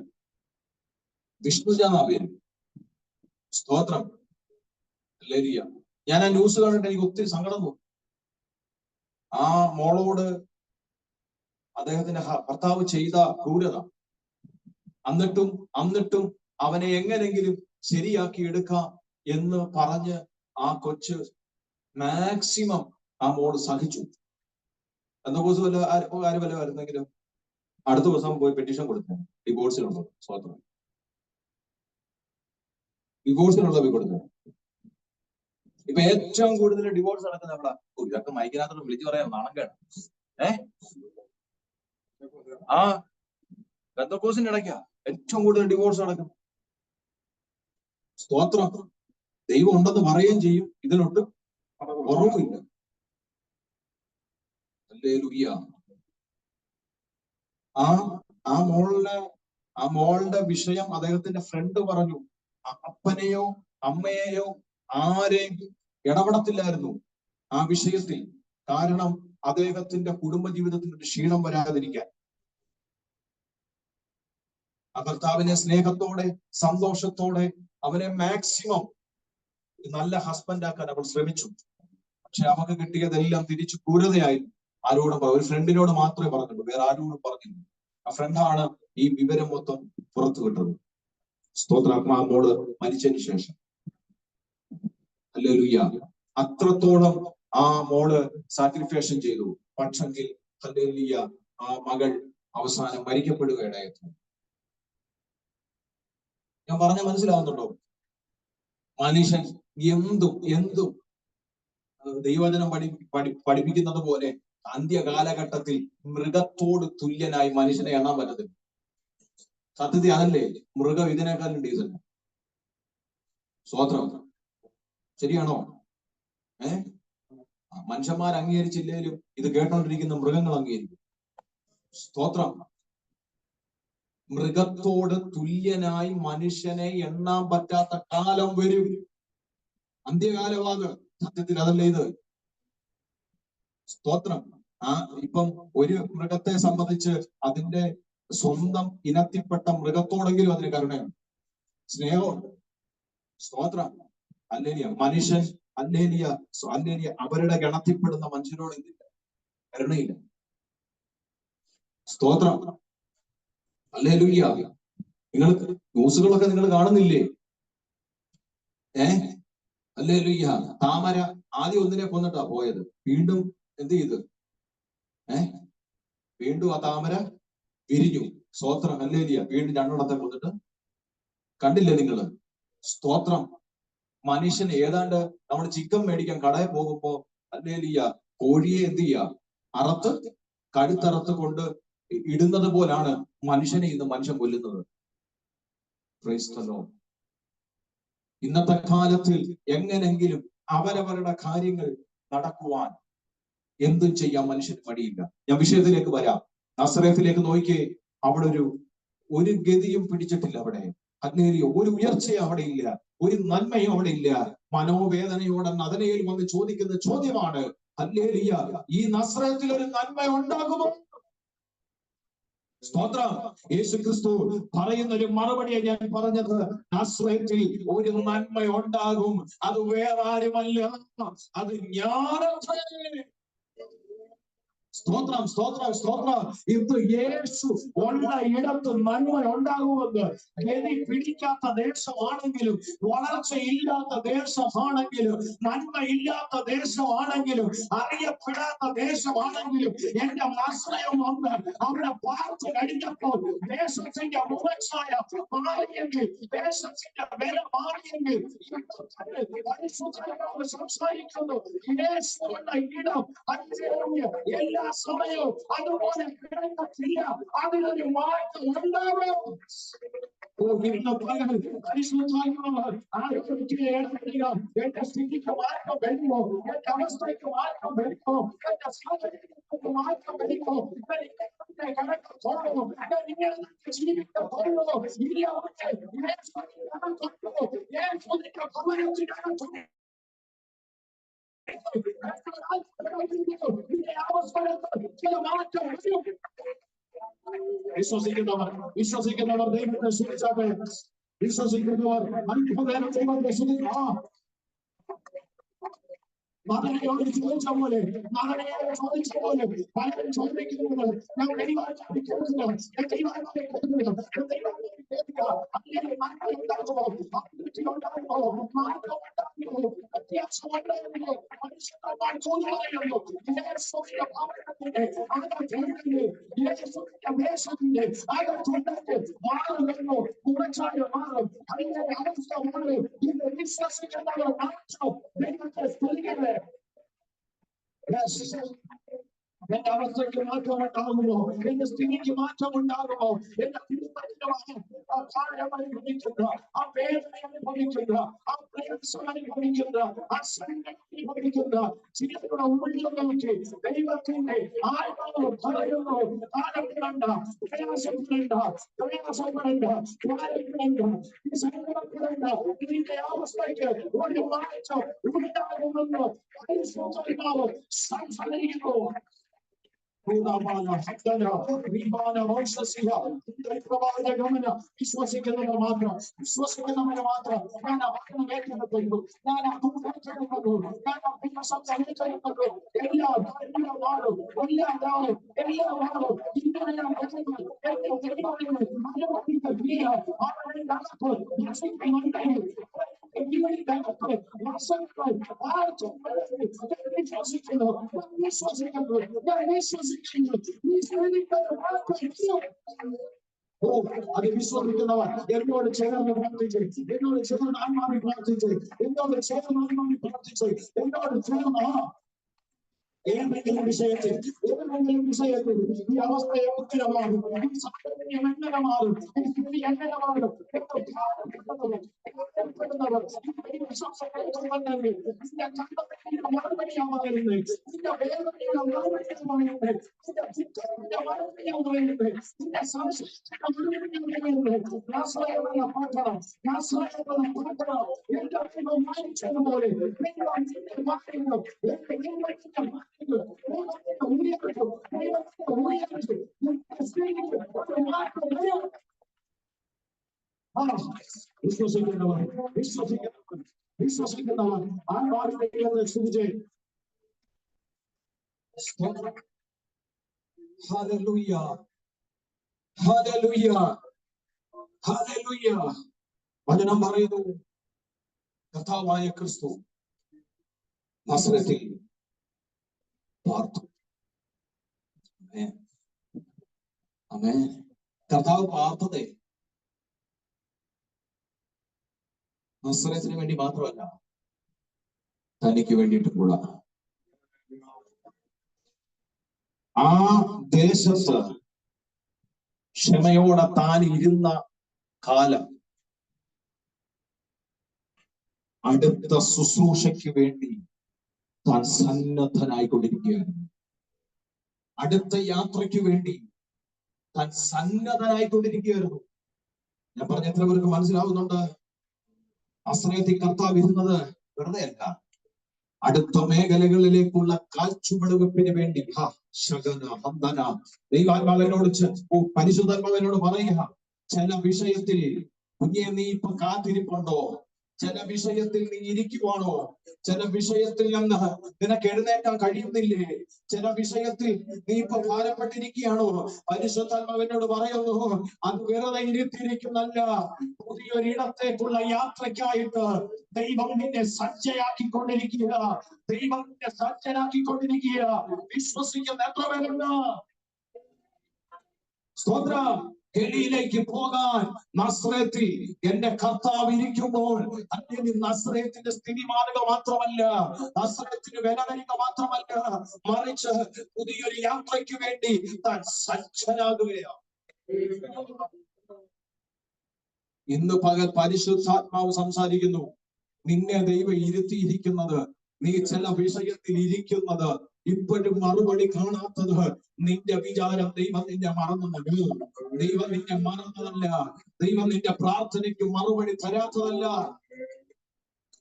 Speaker 1: വിഷ്ണുജ എന്നാ പേര്. സ്തോത്രം. ഞാൻ ആ ന്യൂസ് കണ്ടിട്ട് എനിക്ക് ഒത്തിരി സങ്കടം തോന്നി. ആ മോളോട് അദ്ദേഹത്തിന്റെ ഭർത്താവ് ചെയ്ത ക്രൂരത, എന്നിട്ടും അവനെ എങ്ങനെങ്കിലും ശരിയാക്കി എടുക്കാം എന്ന് പറഞ്ഞ് ആ കൊച്ച് മാക്സിമം ആ മോള് സഹിച്ചു. എന്തൊക്കെ വല്ല വരുന്നെങ്കിലും അടുത്ത ദിവസം പോയി പെറ്റീഷൻ കൊടുത്തു, ഡിവോഴ്സിനുള്ളത്. സ്തോത്രം. ഡിവോഴ്സിനുള്ളത് കൊടുത്തു. ഇപ്പൊ ഏറ്റവും കൂടുതൽ ഡിവോഴ്സ് നടക്കുന്ന നമ്മളാ. ഇതൊക്കെ മൈക്കിനകത്തോട് വിളിച്ചു പറയാം, നാണം കേട്ടോ. ആ പെന്തക്കോസിന്റെ ഇടയ്ക്കാ ഏറ്റവും കൂടുതൽ ഡിവോഴ്സ് നടക്കും. സ്തോത്രം. ദൈവം ഉണ്ടെന്ന് പറയുകയും ചെയ്യും, ഇതിനൊട്ട് കുറവുമില്ല. ഹല്ലേലൂയ. ആ മോളുടെ വിഷയം അദ്ദേഹത്തിന്റെ ഫ്രണ്ട് പറഞ്ഞു, അപ്പനെയോ അമ്മയെയോ ആരെയും ഇടപെടത്തില്ലായിരുന്നു ആ വിഷയത്തിൽ. കാരണം അദ്ദേഹത്തിന്റെ കുടുംബജീവിതത്തിന് ഒരു ക്ഷീണം വരാതിരിക്കാൻ. ആ ഭർത്താവിനെ സ്നേഹത്തോടെ സന്തോഷത്തോടെ അവനെ മാക്സിമം നല്ല ഹസ്ബൻഡാക്കാൻ അവൾ ശ്രമിച്ചു. പക്ഷെ അവർക്ക് കിട്ടിയതെല്ലാം തിരിച്ചു ക്രൂരതയായിരുന്നു. ആരോടും ഒരു ഫ്രണ്ടിനോട് മാത്രമേ പറഞ്ഞുള്ളൂ, വേറെ ആരോടും പറഞ്ഞില്ല. ആ ഫ്രണ്ടാണ് ഈ വിവരം മൊത്തം പുറത്തു വിട്ടത്. സ്തോത്രാത്മാ മോള് മരിച്ചതിന് ശേഷം. ഹല്ലേലൂയ. അത്രത്തോളം ആ മോള് സാക്രിഫിക്കേഷൻ ചെയ്തു. പക്ഷെങ്കിൽ ഹല്ലേലൂയ, ആ മകൾ അവസാനം മരിക്കപ്പെടുകയിടയായിരുന്നു. ഞാൻ പറഞ്ഞ മനസ്സിലാവുന്നുണ്ടോ? മനുഷ്യൻ എന്തും ദൈവവചനം പഠിപ്പിക്കുന്നത് പോലെ അന്ത്യകാലഘട്ടത്തിൽ മൃഗത്തോട് തുല്യനായി മനുഷ്യനെ എണ്ണാൻ പറ്റത്തില്ല. സത്യത്തിൽ അതല്ലേ, മൃഗം ഇതിനേക്കാളും ഡീസന്റ്. സ്തോത്രം. ശരിയാണോ? മനുഷ്യന്മാർ അംഗീകരിച്ചില്ലേലും ഇത് കേട്ടോണ്ടിരിക്കുന്ന മൃഗങ്ങൾ അംഗീകരിക്കും. സ്തോത്രം. മൃഗത്തോട് തുല്യനായി മനുഷ്യനെ എണ്ണാൻ പറ്റാത്ത കാലം വരും. അന്ത്യകാലമാണ്. സത്യത്തിൽ അതല്ലേ ഇത്. സ്തോത്രം. ഇപ്പം ഒരു മൃഗത്തെ സംബന്ധിച്ച് അതിന്റെ സ്വന്തം ഇനത്തിൽപ്പെട്ട മൃഗത്തോടെങ്കിലും അതിന് കരുണയുണ്ട്, സ്നേഹമുണ്ട്. സ്തോത്രം. അല്ലെങ്കിൽ മനുഷ്യൻ ഹല്ലേലൂയ, ഹല്ലേലൂയ, അവരുടെ ഗണത്തിൽപ്പെടുന്ന മനുഷ്യരോട് ഇതില്ല, കരുണയില്ല. സ്തോത്രം. ഹല്ലേലൂയ. നിങ്ങൾ ന്യൂസുകളൊക്കെ നിങ്ങൾ കാണുന്നില്ലേ? ഹല്ലേലൂയ. താമര ആദ്യം ഒന്നിനെ കൊന്നിട്ടാ പോയത്, വീണ്ടും എന്ത് ചെയ്ത്? വീണ്ടും ആ താമര വിരിഞ്ഞു. സ്തോത്രം. ഹല്ലേലൂയ. വീണ്ടും രണ്ടെണ്ണത്തെ കൊന്നിട്ട് കണ്ടില്ലേ നിങ്ങള്? സ്തോത്രം. മനുഷ്യന് ഏതാണ്ട് നമ്മൾ ചിക്കൻ മേടിക്കാൻ കടയിൽ പോകുമ്പോ ഹല്ലേലൂയ കോഴിയെ എന്ത് ചെയ്യുക? അറുത്ത് കഴുത്തറുത്ത് കൊണ്ട് ഇടുന്നത് പോലാണ് മനുഷ്യനെ ഇന്ന് മനുഷ്യൻ കൊല്ലുന്നത്. Price the Lord. ഇന്നത്തെ കാലത്തിൽ എങ്ങനെങ്കിലും അവരവരുടെ കാര്യങ്ങൾ നടക്കുവാൻ എന്തും ചെയ്യാൻ മനുഷ്യന് മടിയില്ല. ഞാൻ വിഷയത്തിലേക്ക് വരാം. നസറേത്തിലേക്ക് നോക്കിയേ, അവിടെ ഒരു ഗതിയും പിടിച്ചിട്ടില്ല. അവിടെ ഹല്ലേലൂയ, ഒരു ഉയർച്ചയും അവിടെ ഇല്ല, ഒരു നന്മയും അവിടെ ഇല്ല. മനോവേദനയോടെ നദനയിൽ വന്ന് ചോദിക്കുന്ന ചോദ്യമാണ്, ഹല്ലേലൂയ, ഈ നസറേത്തിൽ ഒരു നന്മ ഉണ്ടാകുമോ? സ്തോത്രം. യേശു ക്രിസ്തു പറയുന്ന ഒരു മറുപടിയെ ഞാൻ പറഞ്ഞത്, നസറേത്തിൽ ഒരു നന്മ ഉണ്ടാകും, അത് വേറെ ആരുമല്ല, അത് ഞാനത്രേ. സ്തോത്രം, സ്തോത്രം, സ്തോത്രം. ഇത് യേശു ഉള്ള ഇടത്ത് നന്മ ഉണ്ടാകുമെന്ന്. ഗതി പിടിക്കാത്ത ദേശമാണെങ്കിലും, വളർച്ചയില്ലാത്ത ദേശമാണെങ്കിലും, നന്മ ഇല്ലാത്ത ദേശമാണെങ്കിലും, അറിയപ്പെടാത്ത ദേശമാണെങ്കിലും, എന്റെ ആശ്രയം വന്ന് അവിടെ പാർത്ത് കഴിഞ്ഞപ്പോൾ ദേശത്തിന്റെ മുഖച്ഛായ മാറിയെങ്കിൽ, ദേശത്തിന്റെ വില മാറിയെങ്കിൽ, സംസാരിക്കുന്നു. യേശുവുള്ള ഇടം എല്ലാ സമയവും അതുപോലെ കിടക്കത്തില്ല, അതിനൊരു മാറ്റം ഉണ്ടാകും. എന്റെ സ്ഥിതിക്ക് മാറ്റം വരുമോ? എന്റെ അവസ്ഥയ്ക്ക് മാറ്റം വരുമോ? എന്റെ സാഹചര്യങ്ങൾക്ക് മാറ്റം വരുമോ? കടക്കത്തോളൂ, ഇങ്ങനെ ജീവിക്കത്തോളൂ. ഇനി അവർക്ക് വിശ്വസിക്കുന്നവർ ദൈവത്തെ സ്തുതിച്ചാട്ടെ. വിശ്വസിക്കുന്നവർ അത്ഭുതം ദൈവത്തെ സ്തുതിക്കാം. മകനോട് ചോദിച്ച പോലെ, മകനോട് ചോദിച്ച പോലെ പലരും ചോദിക്കുന്നത്, ഞാൻ ദൈവമായിട്ട് കേൾക്കുക, എന്റെ അവസ്ഥയ്ക്ക് മാറ്റം ഉണ്ടാകുമോ? എന്റെ സ്ഥിതിക്ക് മാറ്റം ഉണ്ടാകുമോ? എന്റെ കുടുംബത്തിന് അനുഭവിക്കുന്ന, ആ വേദന അനുഭവിക്കുന്ന, ആ പ്രയാസം അനുഭവിക്കുന്ന, ആ സങ്കടം അനുഭവിക്കുന്ന ചിലരുടെ ഉള്ളിലേക്ക് ദൈവത്തിന്റെ ആത്മാവ് പറയുന്നു, താരപ്പെടണ്ട, പ്രയാസപ്പെടണ്ട, സങ്കടപ്പെടണ്ട, ഇതിന്റെ അവസ്ഥയ്ക്ക് ഒരു മാറ്റം ഉണ്ടാകുമെന്ന് സംസാരിക്കുന്നു. വിശ്വസിക്കുന്നവർ മാത്രം, വിശ്വസിക്കുന്നവരെ മാത്രം ഞാൻ അവർക്ക് ഏറ്റെടുക്കുന്നു. ഞാൻ സംസാരിക്കുന്നു. എല്ലാ നാളും എല്ലാ നാളും എല്ലാ നാളും അത് വിശ്വസിക്കുന്നവർ എന്നോട് ചേർന്ന് പ്രാർത്ഥിച്ചു, എന്നോട് ചേർന്ന് ആത്മാവിൽ പ്രാർത്ഥിച്ചു, എന്നോട് ചേർന്ന് ആത്മാവിൽ പ്രാർത്ഥിച്ചു, എന്നോട് ചേർന്ന് ഏതെങ്കിലും വിഷയത്തിൽ ഈ അവസ്ഥയെ ഉത്തരവാകും, ഈ സാഹചര്യം എങ്ങനെ മാറും, ഈ സ്ഥിതി എങ്ങനെ മാറും വിശ്വസിക്കുന്നവർ
Speaker 3: വിശ്വസിക്കുന്നവർ ആത്മാവിനെ സ്തുതിച്ച് ഹല്ലേലൂയ, ഹല്ലേലൂയ, ഹല്ലേലൂയ. വചനം പറയുന്നു, കർത്താവായ ക്രിസ്തു നസറത്തിൽ പാർത്തു. ആമേൻ. കർത്താവ് പാർത്തതേ നസറത്തിന് വേണ്ടി മാത്രമല്ല, തനിക്ക് വേണ്ടിയിട്ട് കൂടാ. ആ ദേശത്ത് ക്ഷമയോടെ താൻ ഇരുന്ന കാലം അടുത്ത ശുശ്രൂഷയ്ക്ക് വേണ്ടി താൻ സന്നദ്ധനായിക്കൊണ്ടിരിക്കുകയാണ്. അടുത്ത യാത്രയ്ക്ക് വേണ്ടി താൻ സന്നദ്ധനായിക്കൊണ്ടിരിക്കുകയായിരുന്നു. ഞാൻ പറഞ്ഞ എത്ര പേർക്ക് മനസ്സിലാവുന്നുണ്ട്? നസറേത്തിൽ കർത്താവ് ഇരുന്നത് വെറുതെ അല്ല, അടുത്ത മേഖലകളിലേക്കുള്ള കാൽച്ചുവടുവെപ്പിന് വേണ്ടി. ദൈവാത്മാവിനോട് പരിശുദ്ധാത്മാവിനോട് പറയുക, ചില വിഷയത്തിൽ കുഞ്ഞെ നീ ഇപ്പൊ കാത്തിരിപ്പുണ്ടോ? ചില വിഷയത്തിൽ നീ ഇരിക്കുവാണോ? ചില വിഷയത്തിൽ നിന്ന് നിനക്ക് എഴുന്നേക്കാൻ കഴിയുന്നില്ലേ? ചില വിഷയത്തിൽ നീ ഇപ്പൊ ഭാരപ്പെട്ടിരിക്കുകയാണോ? പരിശുദ്ധാത്മാവിനോട് പറയുന്നു, അത് വെറുതെ ഇരുത്തിയിരിക്കുന്നല്ല, പുതിയൊരിടത്തേക്കുള്ള യാത്രയ്ക്കായിട്ട് ദൈവം നിന്നെ സജ്ജയാക്കിക്കൊണ്ടിരിക്കുക. ദൈവം നിന്നെ സജ്ജനാക്കിക്കൊണ്ടിരിക്കുക. വിശ്വസിക്കുന്ന എത്ര പേരുണ്ട്? സ്തോത്രം. ഗലീലയ്ക്ക് പോകാൻ നസ്രത്തിൽ എന്റെ കർത്താവ് ഇരിക്കുമ്പോൾ അല്ലെങ്കിൽ നസ്രത്തിന്റെ സ്ഥിതി മാറുക മാത്രമല്ല, നസ്രത്തിന് വില വരിക മാത്രമല്ല, മറിച്ച് പുതിയൊരു യാത്രയ്ക്ക് വേണ്ടി താൻ സജ്ജനാകുകയാണ്. ഇന്ന് പകൽ പരിശുദ്ധാത്മാവ് സംസാരിക്കുന്നു, നിന്നെ ദൈവം ഇരുത്തിയിരിക്കുന്നത്, നീ ചില വിഷയത്തിൽ ഇരിക്കുന്നത്, ഇപ്പോഴും മറുപടി കാണാത്തത്, നിന്റെ വിചാരം ദൈവം നിന്നെ മറന്നതല്ല. ദൈവം നിന്നെ മറന്നതല്ല. ദൈവം നിന്റെ പ്രാർത്ഥനയ്ക്ക് മറുപടി തരാത്തതല്ല.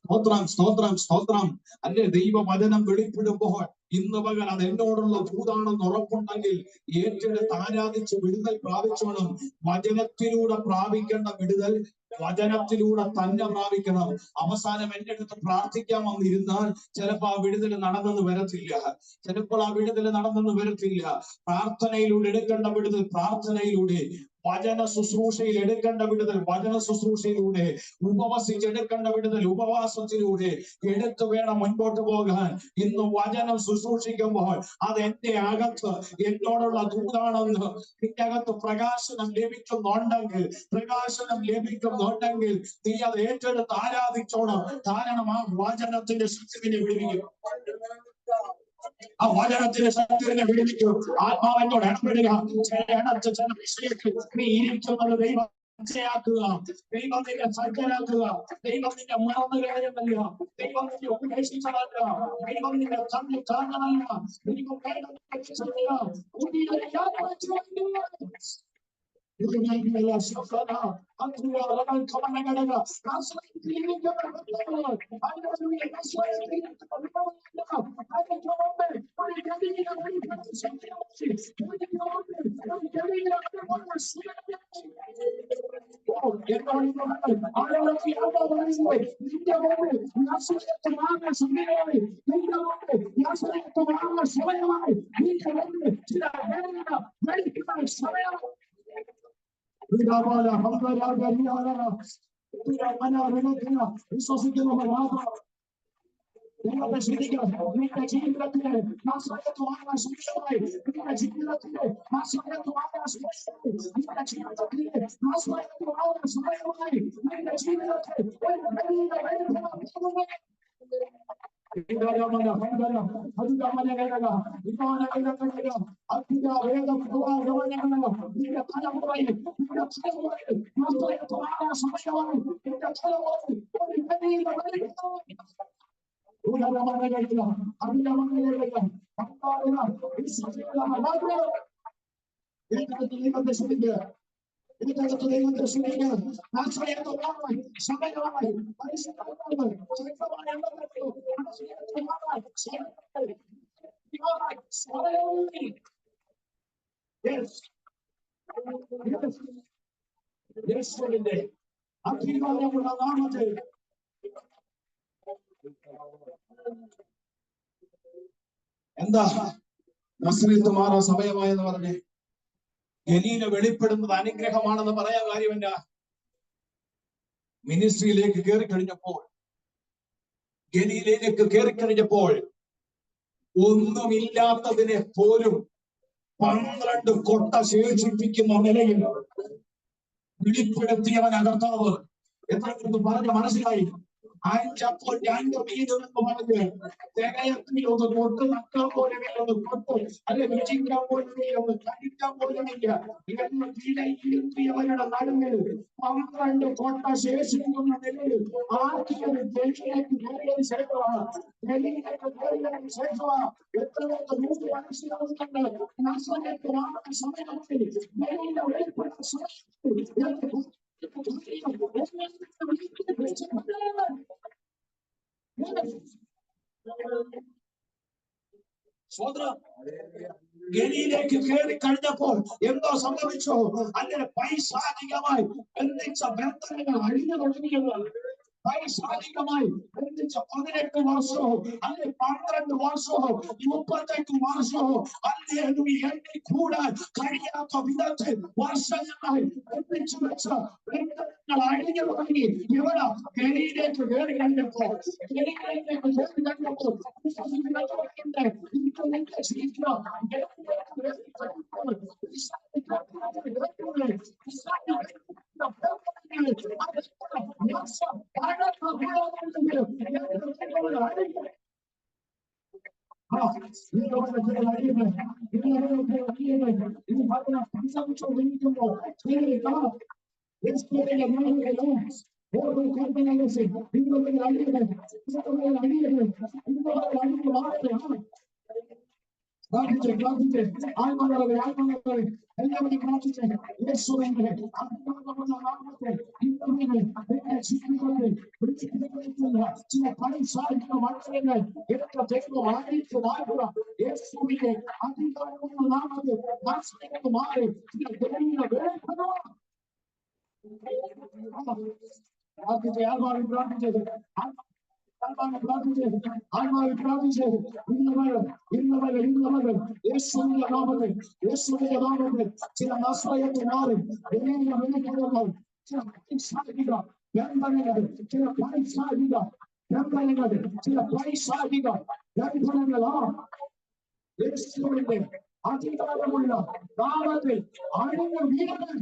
Speaker 3: സ്തോത്രം, സ്തോത്രം, സ്തോത്രം. അല്ലെ, ദൈവവചനം വെളിപ്പെടുമ്പോൾ ഇന്ന് പകൽ അത് എന്നോടുള്ള ദൂതാണെന്ന് ഉറപ്പുണ്ടെങ്കിൽ ഏറ്റെടുത്ത് ആരാധിച്ച് വിടുതൽ പ്രാപിച്ചോണം. വചനത്തിലൂടെ പ്രാപിക്കേണ്ട വിടുതൽ വചനത്തിലൂടെ തന്നെ പ്രാപിക്കണം. അവസാനം എന്റെ അടുത്ത് പ്രാർത്ഥിക്കാൻ വന്നിരുന്നാൽ ചിലപ്പോൾ ആ വിടുതൽ നടന്നെന്ന് വരത്തില്ല. ചിലപ്പോൾ ആ വിടുതൽ നടന്നെന്ന് വരത്തില്ല. പ്രാർത്ഥനയിലൂടെ എടുക്കേണ്ട വിടുതൽ പ്രാർത്ഥനയിലൂടെ, വചന ശുശ്രൂഷയിൽ എടുക്കേണ്ട വിടുതൽ വചന ശുശ്രൂഷയിലൂടെ, ഉപവസിച്ചെടുക്കേണ്ട വിടുതൽ ഉപവാസത്തിലൂടെ എടുത്തു വേണം മുൻപോട്ട് പോകാൻ. ഇന്ന് വചനം ശുശ്രൂഷിക്കുമ്പോൾ അത് എന്റെ അകത്ത് എന്നോടുള്ള ദൂതാണെന്ന് നിന്റെ അകത്ത് പ്രകാശനം ലഭിക്കുന്നുണ്ടെങ്കിൽ നീ അത് ഏറ്റെടുത്ത് ആരാധിച്ചോണം. കാരണം ആ വചനത്തിന്റെ ശക്തിനെ വിളിക്കും. ആ വചനത്തിന്റെ ശക്തിനെ വിളിക്കും. ആത്മാവിനോട് ഇടപെടുക. ചില വിഷയത്തിൽ നീ ഇരിക്കുന്നത് ദൈവം സജ്ജയാക്കുക. ദൈവം നിന്നെ സജ്ജനാക്കുക. ദൈവം നിന്നെ മറന്നു കളയുന്നില്ല. ദൈവം നിന്നെ ഉപേക്ഷിച്ചതല്ല. ദൈവം നിന്നെ തള്ളി കാണുന്നതല്ല. ദൈവം എന്താ നസ്രത്ത് മാറാൻ സമയമായെന്ന് പറഞ്ഞ് ഗലീല വെളിപ്പെടുന്നത് അനുഗ്രഹമാണെന്ന് പറയാൻ കാര്യമല്ല. മിനിസ്ട്രിയിലേക്ക് കയറിക്കഴിഞ്ഞപ്പോൾ, ഗലീലയിലേക്ക് കയറിക്കഴിഞ്ഞപ്പോൾ ഒന്നുമില്ലാത്തതിനെ പോലും 12 കൊട്ട ശേഷിപ്പിക്കുന്ന നിലയിൽ വെളിപ്പെടുത്തിയവൻ കർത്താവ്. എത്ര പറഞ്ഞ മനസ്സിലായി? 5 അപ്പോൾ 2 മീനെന്ന് പറഞ്ഞ് തികയത്തിലൊന്ന് തൊട്ട് നക്കാൻ പോലുമില്ല, ഒന്ന് തൊട്ട് അല്ലെ രുചിക്കാൻ പോലുമില്ല, ഒന്ന് കഴിക്കാൻ പോലുമില്ല. ഇവരുടെ ഇരുത്തിയവരുടെ നടുവിൽ 12 കൊട്ട ശേഷിക്കുന്ന നിലയിൽ ആദ്യം ഡൽഹിയിലേക്ക് കയറിയതിന് ശേഷമാണ് എത്രയൊക്കെ മൂന്ന് മനസ്സിലാവുന്നുണ്ട്. നസ്രയത്ത് മാറുന്ന സമയത്തിൽ വെളിപ്പെടുന്ന സമയത്തിൽ ഗലിയിലേക്ക് കയറി കഴിഞ്ഞപ്പോൾ എന്തോ സംഭവിച്ചു? അങ്ങനെ പൈശാചികമായി ബന്ധിച്ച ബന്ധങ്ങൾ അഴിഞ്ഞു തുടങ്ങിയത്. പൈശാചികമായി ബന്ധിച്ച 18 വർഷവും അല്ലെ 12 വർഷവും 38 വർഷവും അല്ലെ എണ്ണി കൂടാൻ കഴിയാത്ത വിധത്തിൽ വർഷങ്ങളായി ബന്ധിച്ചു വെച്ച ബന്ധങ്ങൾ അഴിഞ്ഞു തുടങ്ങി. ഇവിടെ ഗലിയിലേക്ക് കയറി കഴിഞ്ഞപ്പോൾ എല്ലാവരും പ്രാർത്ഥിച്ച് യേശുവിന്റെ ചില പൈശാചിക മത്സരങ്ങൾ എടുത്ത ദൈവം ആയിരിക്കുന്നതാകുക. യേശുവിന്റെ അധികാരമുള്ള നാമത്തിൽ നസ്രയത്ത് മാറി ചില ദൈവ പ്രാർത്ഥിച്ച് ആത്മാവിൽ പ്രാർത്ഥിച്ചത് ആത്മാവിൽ പ്രാർത്ഥിച്ചത് ഇന്നവർ യേശുവിന്റെ നാമത്തിൽ ചില നസ്രയത്ത് മാറി ചില പൈശാചിക ബന്ധനങ്ങൾ, ചില പൈശാചിക ബന്ധനങ്ങൾ, ചില പൈശാചിക ബന്ധനങ്ങളാ യേശുവിന്റെ അധികാരമുള്ള നാമത്തിൽ അഴിഞ്ഞു വീഴുന്നത്.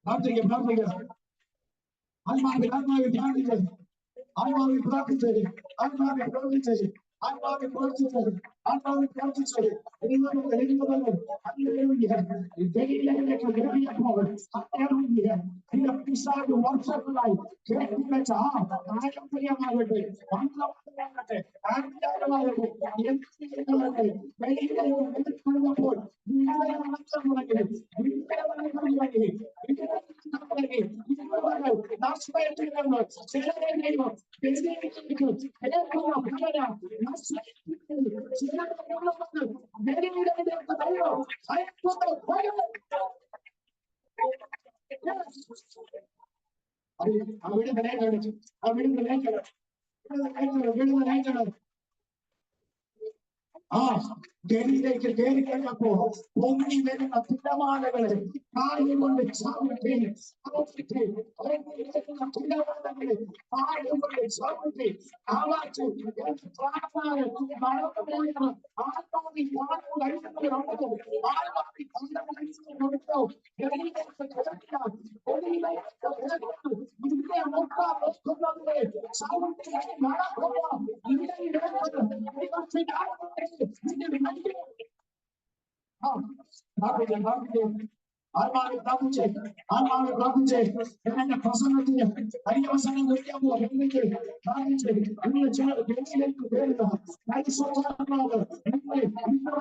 Speaker 3: പ്രാർത്ഥിക്കുക ആത്മാവിൽ പ്രാർത്ഥിച്ചത് ആത്മാവിൽ പ്രാർത്ഥിച്ചത് ആത്മാവിൽ പ്രവർത്തിച്ചത് ആത്മാവിൽ പ്രവർത്തിച്ചത് ആത്മാവിൽ പ്രവർത്തിച്ചത് വർഷങ്ങളായി കേട്ടിവെച്ച പാരമ്പര്യമാകട്ടെ വംശമാകട്ടെ ആചാരമാകട്ടെ വെളിയിലപ്പോൾ ഗലിയിലേക്ക് കയറി കഴിഞ്ഞപ്പോ പൊങ്ങി വരുന്ന തിരമാലകളെ കാര്യം കൊണ്ട് ചവിട്ടി തിരമാലകളെ കാര്യം കൊണ്ട് ചവിട്ടി ആവാച്ചു നടന്നുപോയത് ആത്മാവി കാണും കഴിയുന്നവരുണ്ടോ? ആത്മാവി കണ്ടം കഴിയുന്നവരുണ്ടോ? ഗലിയിലേക്ക് കിടക്കാൻ ഇതിനെ നോക്കാൻ നോക്കുന്നവരെ ചവിട്ടി നടക്കുക. ആത്മാവിൽ പ്രാർത്ഥിച്ച് എന്നെ പ്രസംഗത്തിന് പര്യവസനം കഴിക്കാൻ പോകുമെങ്കിൽ പ്രാർത്ഥിച്ച് നിങ്ങൾ ഗലിയിലേക്ക് കയറുക. പരിശോധനാത്മാവ് നിങ്ങളെ കയറ്റുക.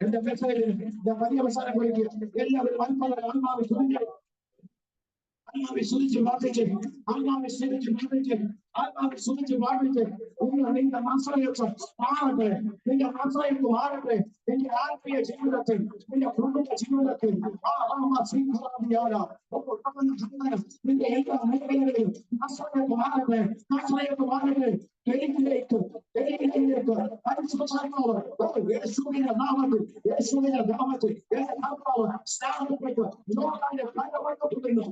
Speaker 3: എന്റെ മെസ്സേജ് വലിയ അവസാനം കുറിക്കുക. എല്ലാവരും ആത്മാവ് വിശ്വസിച്ച് പ്രാർത്ഥിച്ച് വിശ്വസിച്ച് പ്രാർത്ഥിച്ച് നിന്റെ ആശ്രയത്വം മാറട്ടെ, നിന്റെ ആശ്രയത്വം മാറട്ടെ. നിന്റെ ആത്മീയ ജീവിതത്തിൽ, നിന്റെ കുടുംബ ജീവിതത്തിൽ നിന്റെ എല്ലാ മേഖലകളിലും ആശ്രയത്വം മാറട്ടെ, ആശ്രയത്വം മാറട്ടെ. യേശുവിന്റെ നാമത്തിൽ സ്നാനപ്പെട്ടു ലോകാന്റെ ഭയപ്പെടുന്നു.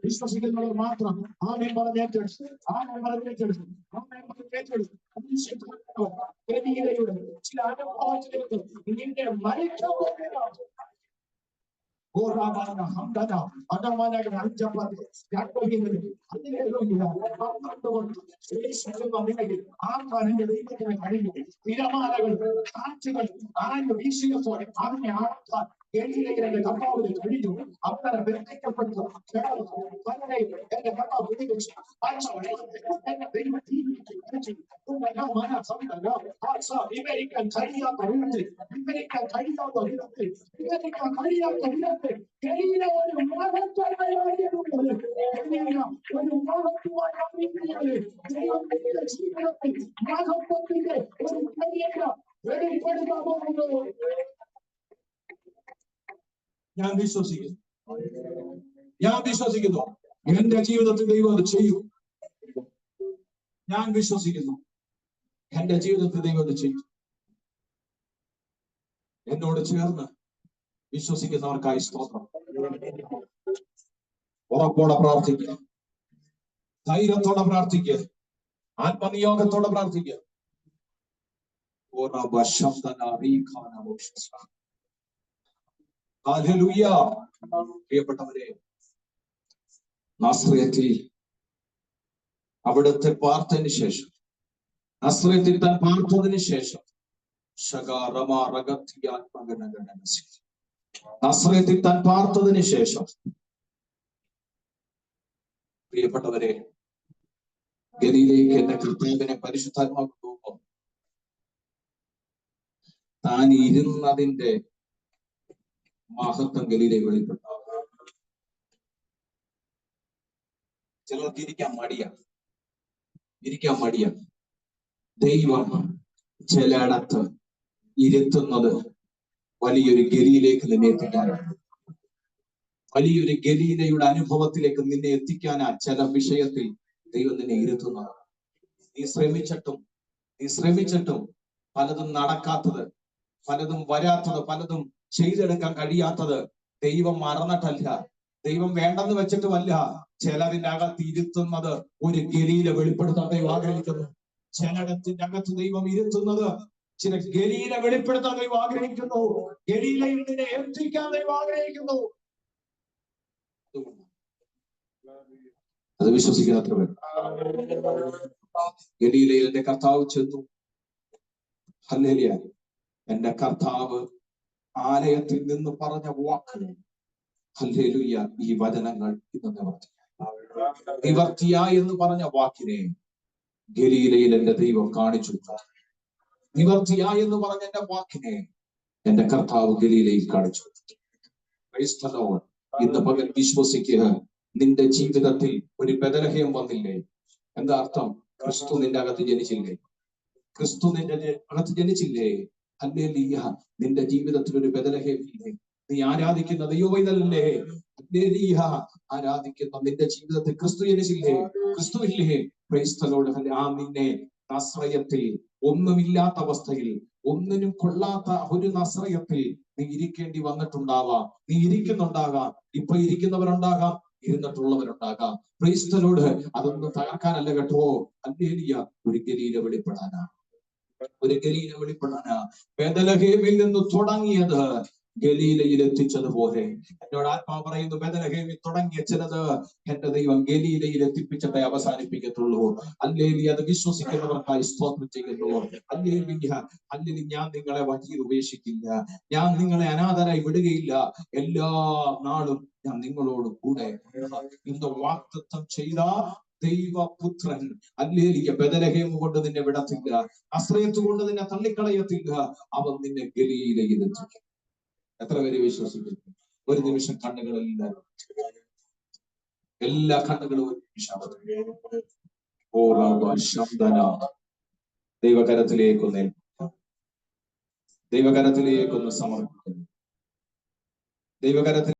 Speaker 3: വിശ്വസിക്കുന്നവർ മാത്രം ആമേൻ പറഞ്ഞേറ്റെടുത്തു. ചില അനുഭവത്തിലേക്ക് നിന്റെ മരിക്കാൻ തിരമാലകൾ കാറ്റുകൾ ആഞ്ഞു വീശിയപ്പോൾ അവനെ ആർക്കാൻ ഗലീലയിലെ കർത്താവിനെ കഴിഞ്ഞു. അവരെ ബന്ധിക്കപ്പെട്ടു എന്റെ കർത്താവ് വിളിച്ചു എന്നെ വിവരിക്കാൻ കഴിയാത്ത ഗലീല ഒരു മഹത്വമായ ദൈവത്തിന്റെ ജീവിതത്തിൽ മഹത്വത്തിന്റെ ഒരു ഗലീല വെളിപ്പെടുത്താൻ പോകുന്നു. ഞാൻ വിശ്വസിക്കുന്നു എന്റെ ജീവിതത്തിൽ ദൈവം അത് ചെയ്യും. ഞാൻ വിശ്വസിക്കുന്നു എന്റെ ജീവിതത്തിൽ ദൈവം അത് ചെയ്യും. എന്നോട് ചേർന്ന് വിശ്വസിക്കുന്നവർക്കായി സ്തോത്രം. ഉറപ്പോടെ പ്രാർത്ഥിക്കുക, ധൈര്യത്തോടെ പ്രാർത്ഥിക്കുക, ആത്മനിയോഗത്തോടെ പ്രാർത്ഥിക്കുക. ഹല്ലേലൂയ. പ്രിയപ്പെട്ടവരെ, നാസറേത്തിൽ അവിടുത്തെ പാർത്തതിന് ശേഷം, നാസറേത്തിൽ താൻ പാർത്തതിന് ശേഷം നാസറേത്തിൽ താൻ പാർത്തതിന് ശേഷം പ്രിയപ്പെട്ടവരെ, ഗലീലയിലേക്ക് എന്റെ കർത്താവിനെ പരിശുദ്ധാത്മാവ് പോകുമ്പോൾ താൻ ഇരുന്നതിന്റെ മഹത്വം ഗലീലയിൽ വെളിപ്പെട്ടു. ചിലർക്ക് ഇരിക്കാൻ മടിയാ. ദൈവം ചിലയിടത്ത് ഇരുത്തുന്നത് വലിയൊരു ഗലീലയിലേക്ക് നിന്നെ എത്തിക്കാനാണ്. വലിയൊരു ഗലീലയുടെ അനുഭവത്തിലേക്ക് നിന്നെ എത്തിക്കാനാ ചില വിഷയത്തിൽ ദൈവം നിന്നെ ഇരുത്തുന്നത്. നീ ശ്രമിച്ചിട്ടും പലതും നടക്കാത്തത്, പലതും വരാത്തത്, പലതും ചെയ്തെടുക്കാൻ കഴിയാത്തത് ദൈവം മറന്നിട്ടല്ല, ദൈവം വേണ്ടെന്ന് വെച്ചിട്ടുമല്ല. ചിലതിന്റെ അകത്ത് ഇരുത്തുന്നത് ഒരു ഗലീല വെളിപ്പെടുത്താൻ ദൈവം ആഗ്രഹിക്കുന്നു. ചിലടത്തിന്റെ അകത്ത് ദൈവം ഇരുത്തുന്നത് ചില ഗലീല വെളിപ്പെടുത്താൻ ദൈവം ആഗ്രഹിക്കുന്നു. ഗലീലയിൽ നിന്നെ എത്തിക്കാൻ ദൈവം ആഗ്രഹിക്കുന്നു. അത് വിശ്വസിക്കാത്ര ഗലീലയിൽ എന്റെ കർത്താവ് ചെന്നു. ഹല്ലേലൂയ. എന്റെ കർത്താവ് ആലയത്തിൽ നിന്ന് പറഞ്ഞ വാക്കുകൾ, ഹല്ലേലൂയ, ഈ വചനങ്ങൾ ഇന്ന് നിവർത്തിയായി എന്ന് പറഞ്ഞ വാക്കിനെ ഗലീലയിൽ എന്റെ ദൈവം കാണിച്ചു. നിവർത്തിയായി എന്ന് പറഞ്ഞ എന്റെ വാക്കിനെ എന്റെ കർത്താവ് ഗലീലയിൽ കാണിച്ചു. ഇന്ന് പകൽ വിശ്വസിക്കുക, നിന്റെ ജീവിതത്തിൽ ഒരു ബദലഹയം വന്നില്ലേ? എന്താ അർത്ഥം? ക്രിസ്തു നിന്റെ അകത്ത് ജനിച്ചില്ലേ? ഹല്ലേലൂയ. നിന്റെ ജീവിതത്തിൽ ഒരു ബദലഹയം ഇല്ലേ? നീ ആരാധിക്കുന്ന ദൈവമല്ലേ? ഹല്ലേലൂയ. ആരാധിക്കുന്ന നിന്റെ ജീവിതത്തിൽ ക്രിസ്തു ജനിച്ചില്ലേ? ക്രിസ്തു ഇല്ലേ? Price the Lord. ആ നിന്നെ നസ്രയത്തിൽ, ഒന്നുമില്ലാത്ത അവസ്ഥയിൽ, ഒന്നിനും കൊള്ളാത്ത ഒരു നസ്രയത്തിൽ നീ ഇരിക്കേണ്ടി വന്നിട്ടുണ്ടാവാം. നീ ഇരിക്കുന്നുണ്ടാകാം, ഇപ്പൊ ഇരിക്കുന്നവരുണ്ടാകാം, ഇരുന്നിട്ടുള്ളവരുണ്ടാകാം. Praise the Lord. അതൊന്നും തകർക്കാനല്ല കേട്ടോ. ഹല്ലേലൂയ. ഒരു ഗലീല വെളിപ്പെടാനാണ്. ഒരു ഗലീല വെളിപ്പെടാനാ. ബേഥലഹേമിൽ നിന്ന് തുടങ്ങിയത് ഗലീലയിൽ എത്തിച്ചതുപോലെ എന്നോട് ആത്മാവ് പറയുന്നു, ബേഥലഹേമിൽ തുടങ്ങിയ ചിലത് എന്റെ ദൈവം ഗലീലയിൽ എത്തിപ്പിച്ചിട്ടേ അവസാനിപ്പിക്കത്തുള്ളൂ. ഹല്ലേലൂയ. അത് വിശ്വസിക്കുന്നവർക്കായി സ്തോത്രം ചെയ്യുന്നു. ഹല്ലേലൂയ. ഹല്ലേലൂയ. ഞാൻ നിങ്ങളെ വഴിയിൽ ഉപേക്ഷിക്കില്ല, ഞാൻ നിങ്ങളെ അനാഥരായി വിടുകയില്ല, എല്ലാ നാളും ഞാൻ നിങ്ങളോട് കൂടെ. ഇന്ന് വാഗ്ദത്തം ചെയ്ത ദൈവപുത്രൻ ഹല്ലേലൂയ ബേഥലഹേം കൊണ്ട് നിന്നെ വിടത്തില്ല, നസ്രയത്ത് കൊണ്ട് നിന്നെ തള്ളിക്കളയത്തില്ല. അവൻ നിന്നെ ഗലീലയിൽ എത്തിക്കും. എത്ര പേര് വിശ്വസിക്കുന്നു? ഒരു നിമിഷം കണ്ണുകളെല്ലാം, എല്ലാ കണ്ണുകളും ഒരു നിമിഷം ദൈവകരത്തിലേക്കൊന്ന് ദൈവകരത്തിലേക്കൊന്ന് സമർപ്പിക്കുന്നു. ദൈവകരത്തിൽ